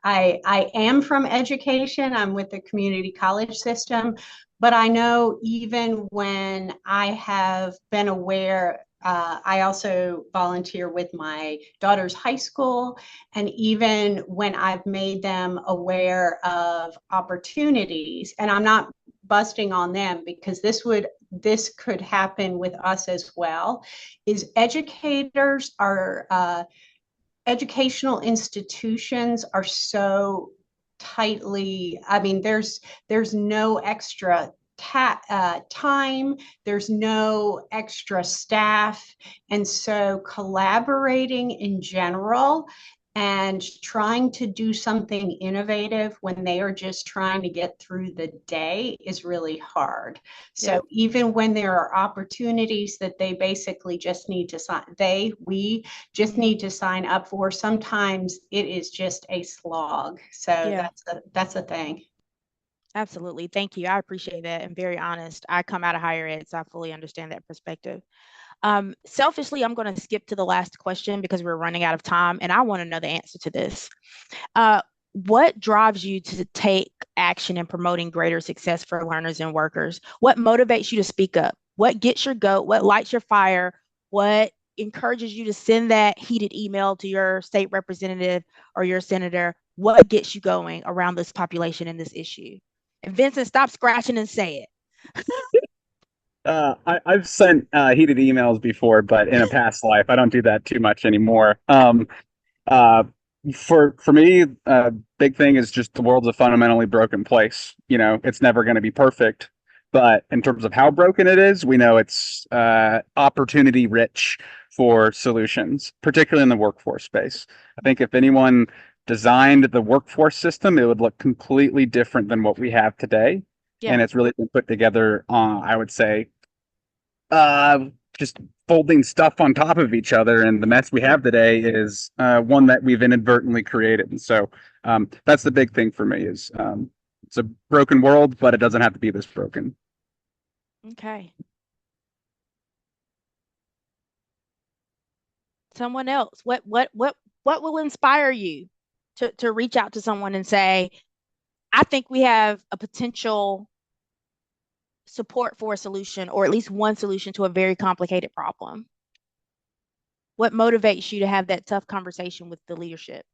I am from education. I'm with the community college system, but I know even when I have been aware, I also volunteer with my daughter's high school, and even when I've made them aware of opportunities, and I'm not busting on them because this could happen with us as well, is educators are educational institutions are so tightly, I mean, there's no extra time, there's no extra staff. And so collaborating in general and trying to do something innovative when they are just trying to get through the day is really hard. So even when there are opportunities that they basically just need to sign, we just need to sign up for, sometimes it is just a slog. So that's a thing. Absolutely. Thank you. I appreciate that. And very honest. I come out of higher ed, so I fully understand that perspective. Selfishly, I'm going to skip to the last question because we're running out of time, and I want to know the answer to this. What drives you to take action in promoting greater success for learners and workers? What motivates you to speak up? What gets your goat? What lights your fire? What encourages you to send that heated email to your state representative or your senator? What gets you going around this population and this issue? And Vincent, stop scratching and say it. I've sent heated emails before, but in a past life, I don't do that too much anymore. Uh, for me, big thing is just the world's a fundamentally broken place. You know, it's never going to be perfect, but in terms of how broken it is, we know it's opportunity rich for solutions, particularly in the workforce space. I think if anyone designed the workforce system, it would look completely different than what we have today. Yeah. And it's really been put together, I would say, just folding stuff on top of each other. And the mess we have today is one that we've inadvertently created. And so that's the big thing for me is it's a broken world, but it doesn't have to be this broken. Okay. Someone else, what will inspire you to reach out to someone and say, I think we have a potential support for a solution, or at least one solution to a very complicated problem? What motivates you to have that tough conversation with the leadership?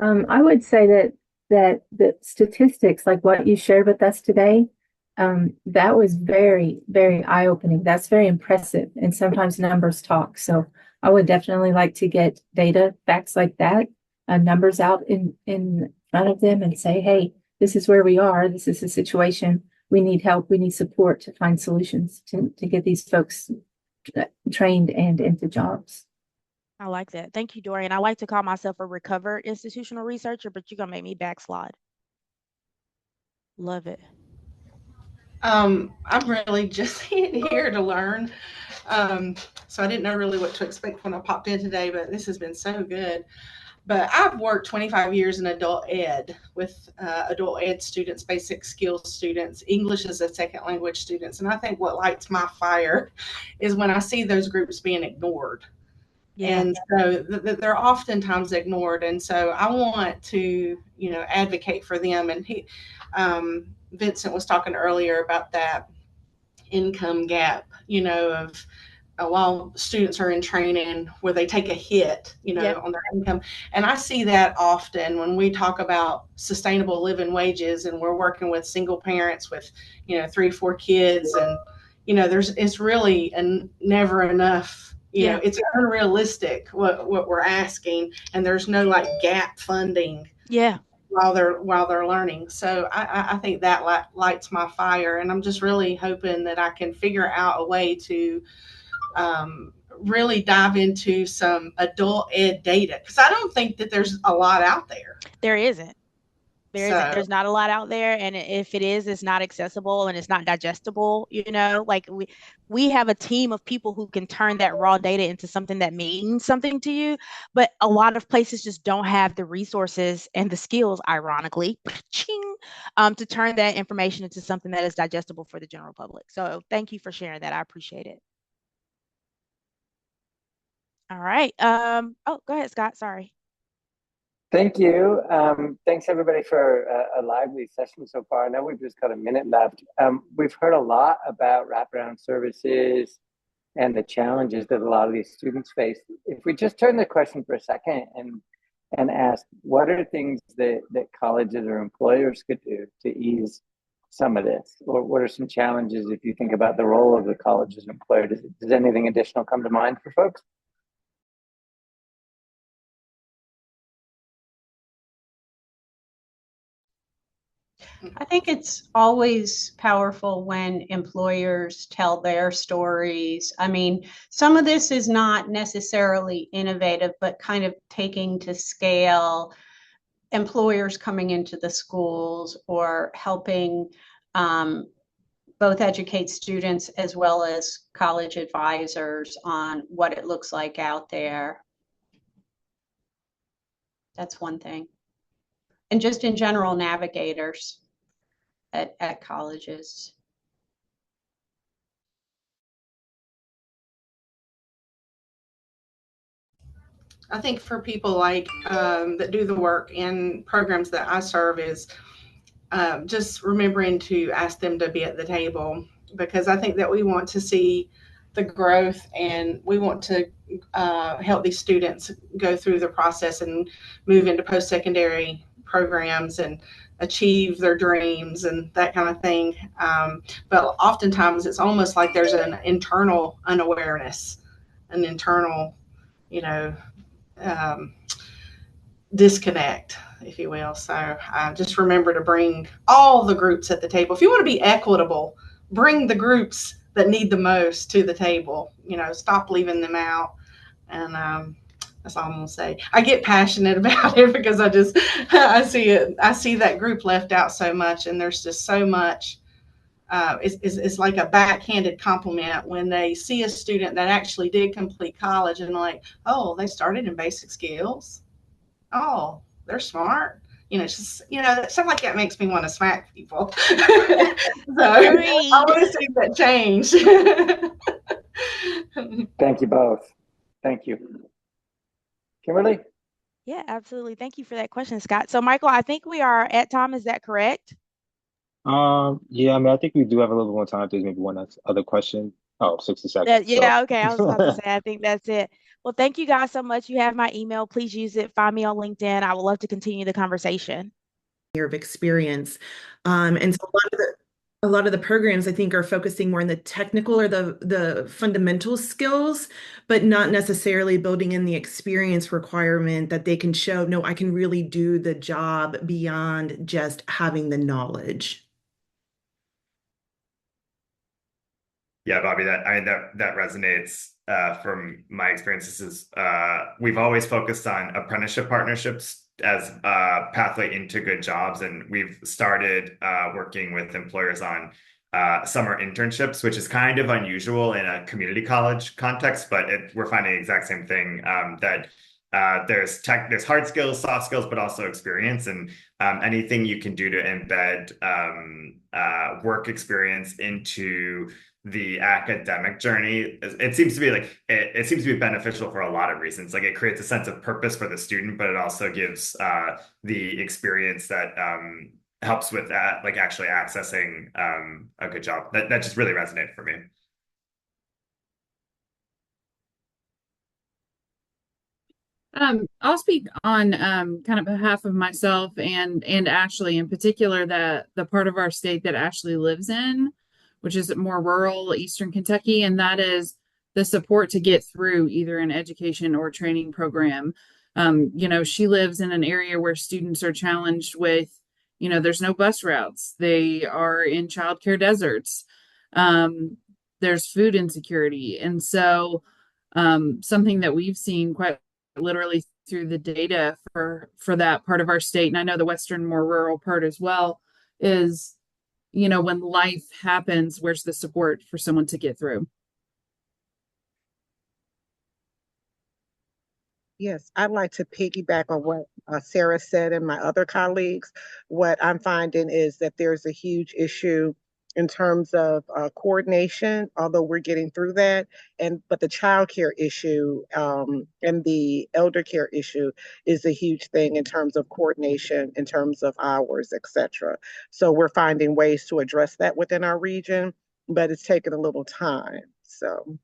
I would say that the statistics, like what you shared with us today, that was very, very eye-opening. That's very impressive. And sometimes numbers talk. So I would definitely like to get data, facts like that, numbers out in front of them and say, hey, this is where we are. This is the situation. We need help. We need support to find solutions to get these folks trained and into jobs. I like that. Thank you, Dorian. I like to call myself a recovered institutional researcher, but you're going to make me backslide. Love it. I'm really just here to learn. So I didn't know really what to expect when I popped in today, but this has been so good. But I've worked 25 years in adult ed with adult ed students, basic skills students, English as a second language students. And I think what lights my fire is when I see those groups being ignored. Yeah. And so they're oftentimes ignored. And so I want to, advocate for them. And Vincent was talking earlier about that income gap, of while students are in training where they take a hit, on their income. And I see that often when we talk about sustainable living wages and we're working with single parents with, 3 or 4 kids. And, it's really never enough. It's unrealistic what we're asking, and there's no like gap funding. Yeah. While they're learning. So I think that lights my fire, and I'm just really hoping that I can figure out a way to really dive into some adult ed data, because I don't think that there's a lot out there. There isn't. There's not a lot out there, and if it is, it's not accessible and it's not digestible. Like we have a team of people who can turn that raw data into something that means something to you, but a lot of places just don't have the resources and the skills, ironically, to turn that information into something that is digestible for the general public. So thank you for sharing that. I appreciate it. All right. Oh, go ahead, Scott. Sorry. Thank you. Thanks everybody for a lively session so far. I know we've just got a minute left. We've heard a lot about wraparound services and the challenges that a lot of these students face. If we just turn the question for a second and ask, what are things that colleges or employers could do to ease some of this? Or what are some challenges if you think about the role of the college as an employer? Does anything additional come to mind for folks? I think it's always powerful when employers tell their stories. I mean, some of this is not necessarily innovative, but kind of taking to scale employers coming into the schools or helping both educate students as well as college advisors on what it looks like out there. That's one thing. And just in general, navigators at colleges. I think for people like that do the work in programs that I serve is just remembering to ask them to be at the table, because I think that we want to see the growth and we want to help these students go through the process and move into post-secondary programs and achieve their dreams and that kind of thing. But oftentimes it's almost like there's an internal unawareness, an internal, you know, disconnect, if you will. So just remember to bring all the groups at the table. If you want to be equitable, bring the groups that need the most to the table. You know, stop leaving them out. And that's all I'm gonna say. I get passionate about it because I see it. I see that group left out so much, and there's just so much. It's like a backhanded compliment when they see a student that actually did complete college and like, oh, they started in basic skills. Oh, they're smart. You know, just, you know, stuff like that makes me want to smack people. So I want to see that change. Thank you both. Thank you. Kimberly? Yeah, absolutely. Thank you for that question, Scott. So, Michael, I think we are at time. Is that correct? Yeah, I mean, I think we do have a little bit more time if there's maybe one other question. Oh, 60 seconds. Yeah, okay. I was about to say, I think that's it. Well, thank you guys so much. You have my email. Please use it. Find me on LinkedIn. I would love to continue the conversation. Year of experience. And so a lot of the programs I think are focusing more on the technical or the fundamental skills, but not necessarily building in the experience requirement that they can show, no, I can really do the job beyond just having the knowledge. Yeah, Bobby, that resonates from my experiences. We've always focused on apprenticeship partnerships as a pathway into good jobs, and we've started working with employers on summer internships, which is kind of unusual in a community college context, but we're finding the exact same thing, that there's hard skills, soft skills, but also experience, and anything you can do to embed work experience into the academic journey. It seems to be like it seems to be beneficial for a lot of reasons. Like it creates a sense of purpose for the student, but it also gives the experience that helps with that, like actually accessing a good job. That just really resonated for me. I'll speak on kind of behalf of myself and Ashley in particular, that the part of our state that Ashley lives in, which is more rural Eastern Kentucky, and that is the support to get through either an education or training program. You know, she lives in an area where students are challenged with, you know, there's no bus routes. They are in childcare deserts. There's food insecurity. And so something that we've seen quite literally through the data for that part of our state, and I know the western more rural part as well, is, you know, when life happens, where's the support for someone to get through? Yes, I'd like to piggyback on what Sarah said and my other colleagues. What I'm finding is that there's a huge issue in terms of coordination, although we're getting through that. But the child care issue and the elder care issue is a huge thing in terms of coordination, in terms of hours, et cetera. So we're finding ways to address that within our region, but it's taken a little time. So.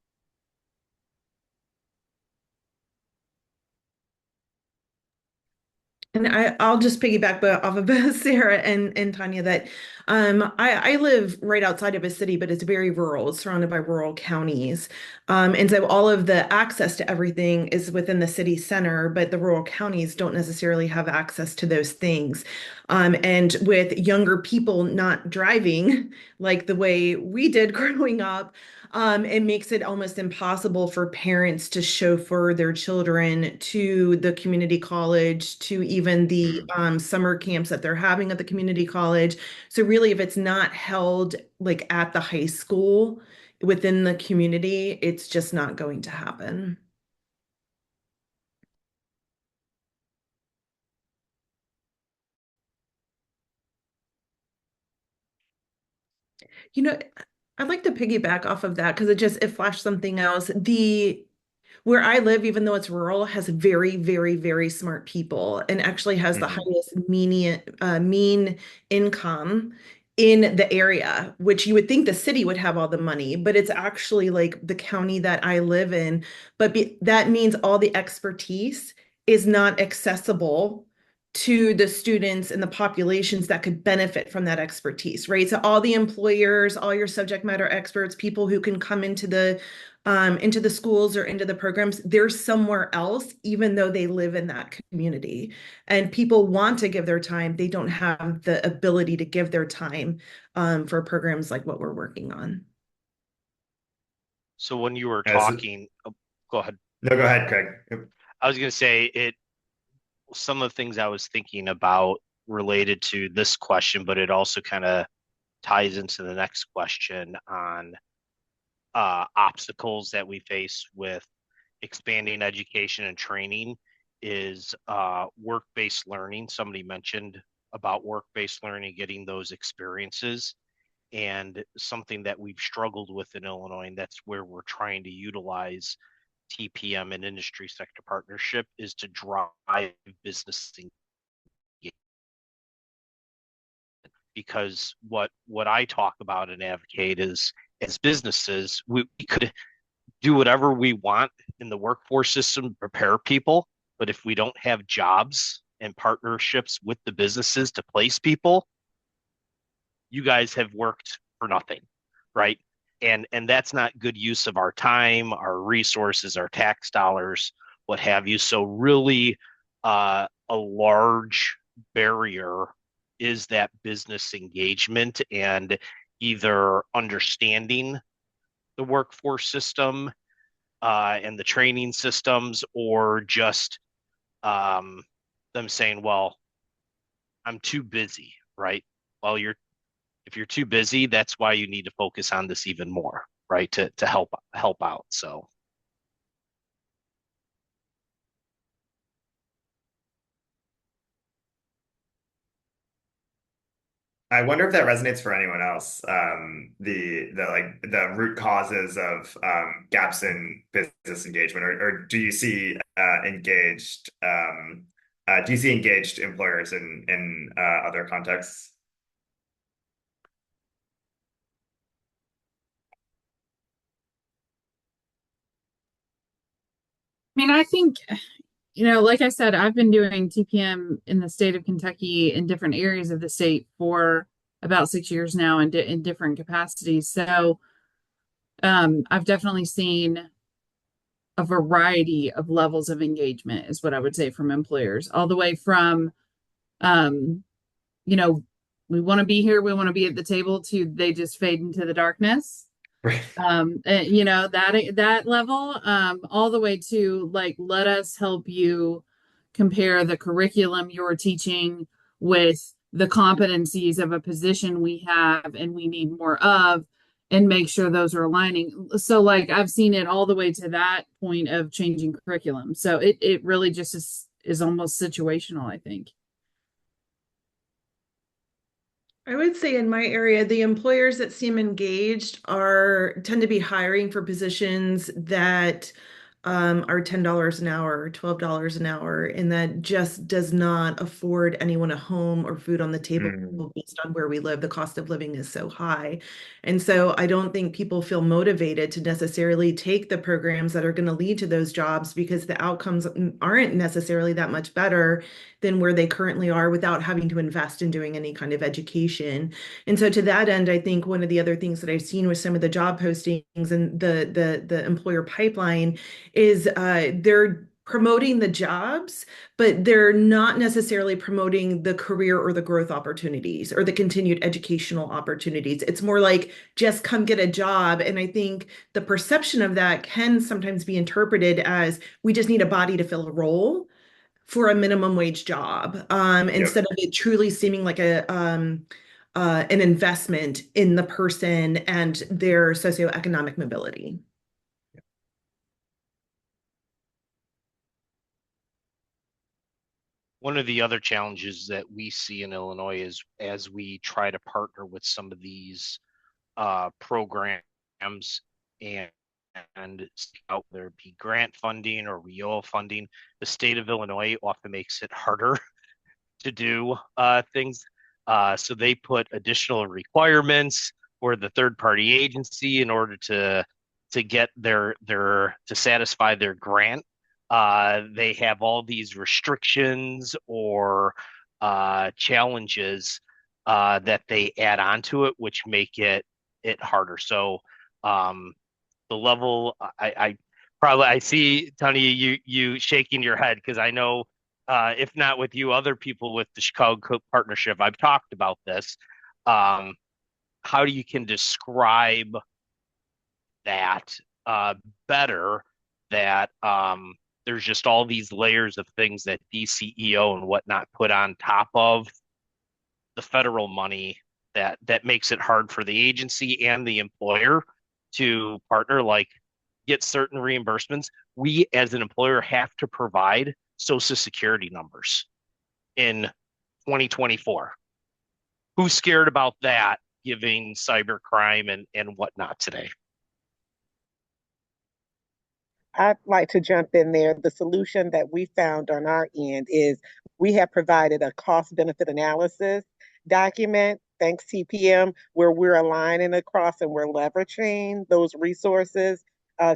And I'll just piggyback off of both Sarah and Tanya that I live right outside of a city, but it's very rural. It's surrounded by rural counties. And so all of the access to everything is within the city center, but the rural counties don't necessarily have access to those things. And with younger people not driving like the way we did growing up, it makes it almost impossible for parents to chauffeur their children to the community college, to even the summer camps that they're having at the community college. So really, if it's not held like at the high school within the community, it's just not going to happen. You know, I'd like to piggyback off of that because it flashed something else. The Where I live, even though it's rural, has very, very, very smart people and actually has the highest mean income in the area, which you would think the city would have all the money, but it's actually like the county that I live in. But that means all the expertise is not accessible to the students and the populations that could benefit from that expertise, right? So all the employers, all your subject matter experts, people who can come into the schools or into the programs, they're somewhere else, even though they live in that community. And people want to give their time, they don't have the ability to give their time for programs like what we're working on. So when you were As talking, oh, go ahead. No, go ahead, Craig. I was going to say some of the things I was thinking about related to this question, but it also kind of ties into the next question on obstacles that we face with expanding education and training is work-based learning. Somebody mentioned about work-based learning, getting those experiences, and something that we've struggled with in Illinois, and that's where we're trying to utilize TPM and industry sector partnership is to drive business engagement. Because what I talk about and advocate is, as businesses, we could do whatever we want in the workforce system to prepare people, but if we don't have jobs and partnerships with the businesses to place people, you guys have worked for nothing, right? And that's not good use of our time, our resources, our tax dollars, what have you. So really, a large barrier is that business engagement and either understanding the workforce system and the training systems, or just them saying, "Well, I'm too busy," right? Well, if you're too busy, that's why you need to focus on this even more, right? To help out. So I wonder if that resonates for anyone else. The root causes of gaps in business engagement, or do you see engaged employers in other contexts? I mean, I think, like I said, I've been doing TPM in the state of Kentucky in different areas of the state for about 6 years now in different capacities. So I've definitely seen a variety of levels of engagement, is what I would say, from employers, all the way from, um, you know, we want to be here, we want to be at the table, to they just fade into the darkness. Right. That level, all the way to like, let us help you compare the curriculum you're teaching with the competencies of a position we have and we need more of, and make sure those are aligning. So like, I've seen it all the way to that point of changing curriculum. So it really just is almost situational, I think. I would say in my area, the employers that seem engaged tend to be hiring for positions that are $10 an hour, $12 an hour, and that just does not afford anyone a home or food on the table based on where we live. The cost of living is so high. And so I don't think people feel motivated to necessarily take the programs that are going to lead to those jobs because the outcomes aren't necessarily that much better than where they currently are without having to invest in doing any kind of education. And so to that end, I think one of the other things that I've seen with some of the job postings and the employer pipeline is they're promoting the jobs, but they're not necessarily promoting the career or the growth opportunities or the continued educational opportunities. It's more like just come get a job. And I think the perception of that can sometimes be interpreted as we just need a body to fill a role for a minimum wage job, instead of it truly seeming like an investment in the person and their socioeconomic mobility. One of the other challenges that we see in Illinois is as we try to partner with some of these programs and out whether it be grant funding or WIOA funding, the state of Illinois often makes it harder to do things. So they put additional requirements for the third party agency in order to get their to satisfy their grant. They have all these restrictions or challenges that they add on to it, which make it harder. So the level I probably I see Tony you shaking your head because I know if not with you, other people with the Chicago Partnership, I've talked about this. How you can describe that better, that there's just all these layers of things that DCEO and whatnot put on top of the federal money that makes it hard for the agency and the employer to partner, like get certain reimbursements. We as an employer have to provide social security numbers in 2024. Who's scared about that, giving cybercrime and whatnot today? I'd like to jump in there. The solution that we found on our end is we have provided a cost benefit analysis document, thanks TPM, where we're aligning across and we're leveraging those resources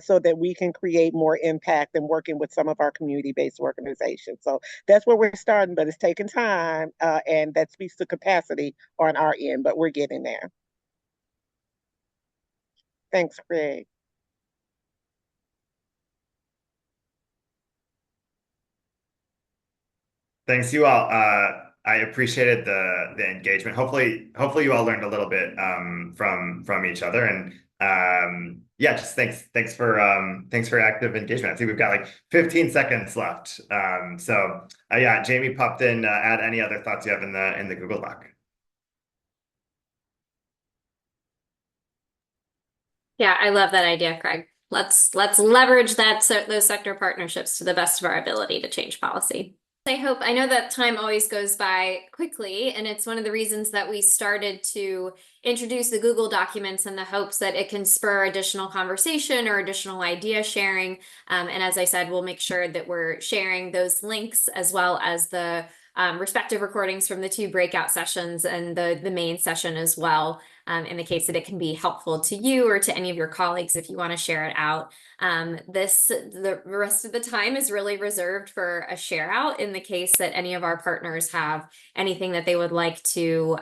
so that we can create more impact and working with some of our community-based organizations. So that's where we're starting, but it's taking time, and that speaks to capacity on our end, but we're getting there. Thanks, Craig. Thanks, you all. I appreciated the engagement. Hopefully you all learned a little bit from each other, and yeah, just thanks for active engagement. I think we've got like 15 seconds left. So yeah, Jamie popped in. Add any other thoughts you have in the Google Doc. Yeah, I love that idea, Craig. Let's leverage those sector partnerships to the best of our ability to change policy. I know that time always goes by quickly, and it's one of the reasons that we started to introduce the Google documents in the hopes that it can spur additional conversation or additional idea sharing. And as I said, we'll make sure that we're sharing those links as well as the respective recordings from the 2 breakout sessions and the main session as well, in the case that it can be helpful to you or to any of your colleagues if you want to share it out. The rest of the time is really reserved for a share out in the case that any of our partners have anything that they would like to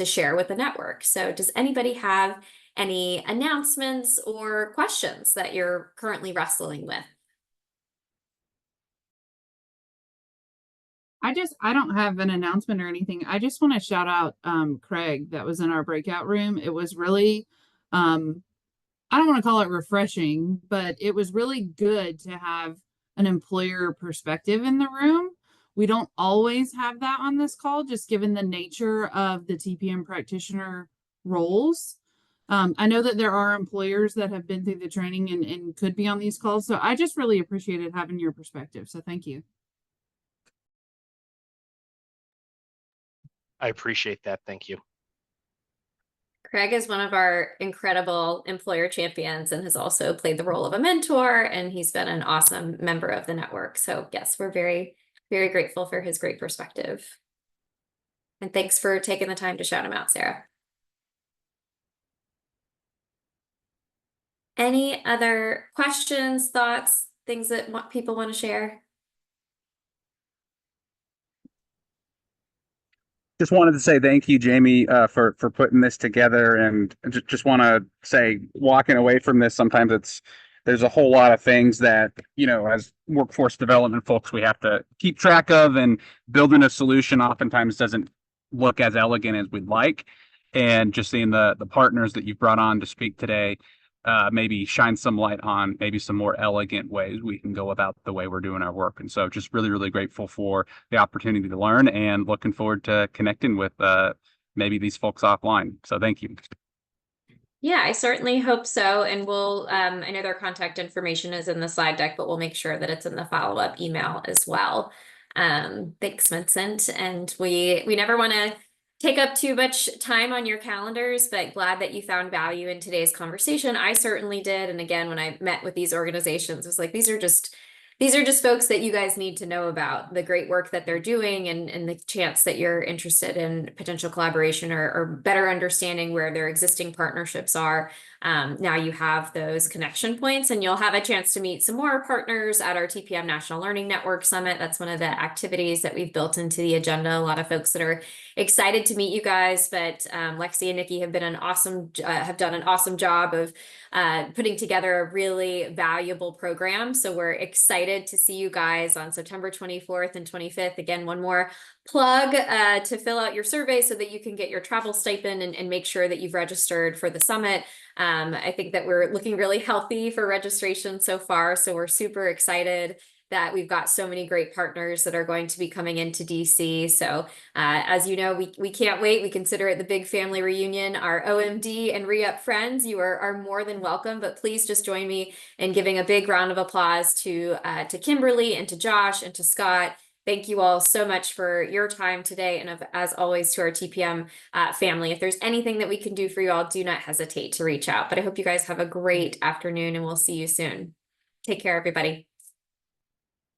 share with the network. So does anybody have any announcements or questions that you're currently wrestling with? I don't have an announcement or anything. I just want to shout out Craig that was in our breakout room. It was really I don't want to call it refreshing, but it was really good to have an employer perspective in the room. We don't always have that on this call, just given the nature of the TPM practitioner roles. I know that there are employers that have been through the training and could be on these calls. So I just really appreciated having your perspective. So thank you. I appreciate that. Thank you. Craig is one of our incredible employer champions and has also played the role of a mentor, and he's been an awesome member of the network. So yes, we're very, very grateful for his great perspective. And thanks for taking the time to shout him out, Sarah. Any other questions, thoughts, things that people want to share? Just wanted to say thank you, Jamie, for putting this together, and just want to say, walking away from this, sometimes there's a whole lot of things that, as workforce development folks, we have to keep track of, and building a solution oftentimes doesn't look as elegant as we'd like. And just seeing the partners that you've brought on to speak today, maybe shine some light on maybe some more elegant ways we can go about the way we're doing our work. And so just really, really grateful for the opportunity to learn, and looking forward to connecting with maybe these folks offline. So thank you. Yeah, I certainly hope so. And we'll, I know their contact information is in the slide deck, but we'll make sure that it's in the follow-up email as well. Thanks, Vincent. And we never want to take up too much time on your calendars, but glad that you found value in today's conversation. I certainly did. And again, when I met with these organizations, it was like, these are just folks that you guys need to know about the great work that they're doing, and the chance that you're interested in potential collaboration or better understanding where their existing partnerships are. Now you have those connection points, and you'll have a chance to meet some more partners at our TPM National Learning Network Summit. That's one of the activities that we've built into the agenda. A lot of folks that are excited to meet you guys, but Lexi and Nikki have been have done an awesome job of putting together a really valuable program. So we're excited to see you guys on September 24th and 25th. Again, one more plug to fill out your survey so that you can get your travel stipend, and make sure that you've registered for the summit. I think that we're looking really healthy for registration so far. So we're super excited that we've got so many great partners that are going to be coming into DC. So as you know, we can't wait. We consider it the big family reunion. Our OMD and re-up friends, you are more than welcome, but please just join me in giving a big round of applause to Kimberly and to Josh and to Scott. Thank you all so much for your time today. And as always, to our TPM family, if there's anything that we can do for you all, do not hesitate to reach out. But I hope you guys have a great afternoon, and we'll see you soon. Take care, everybody.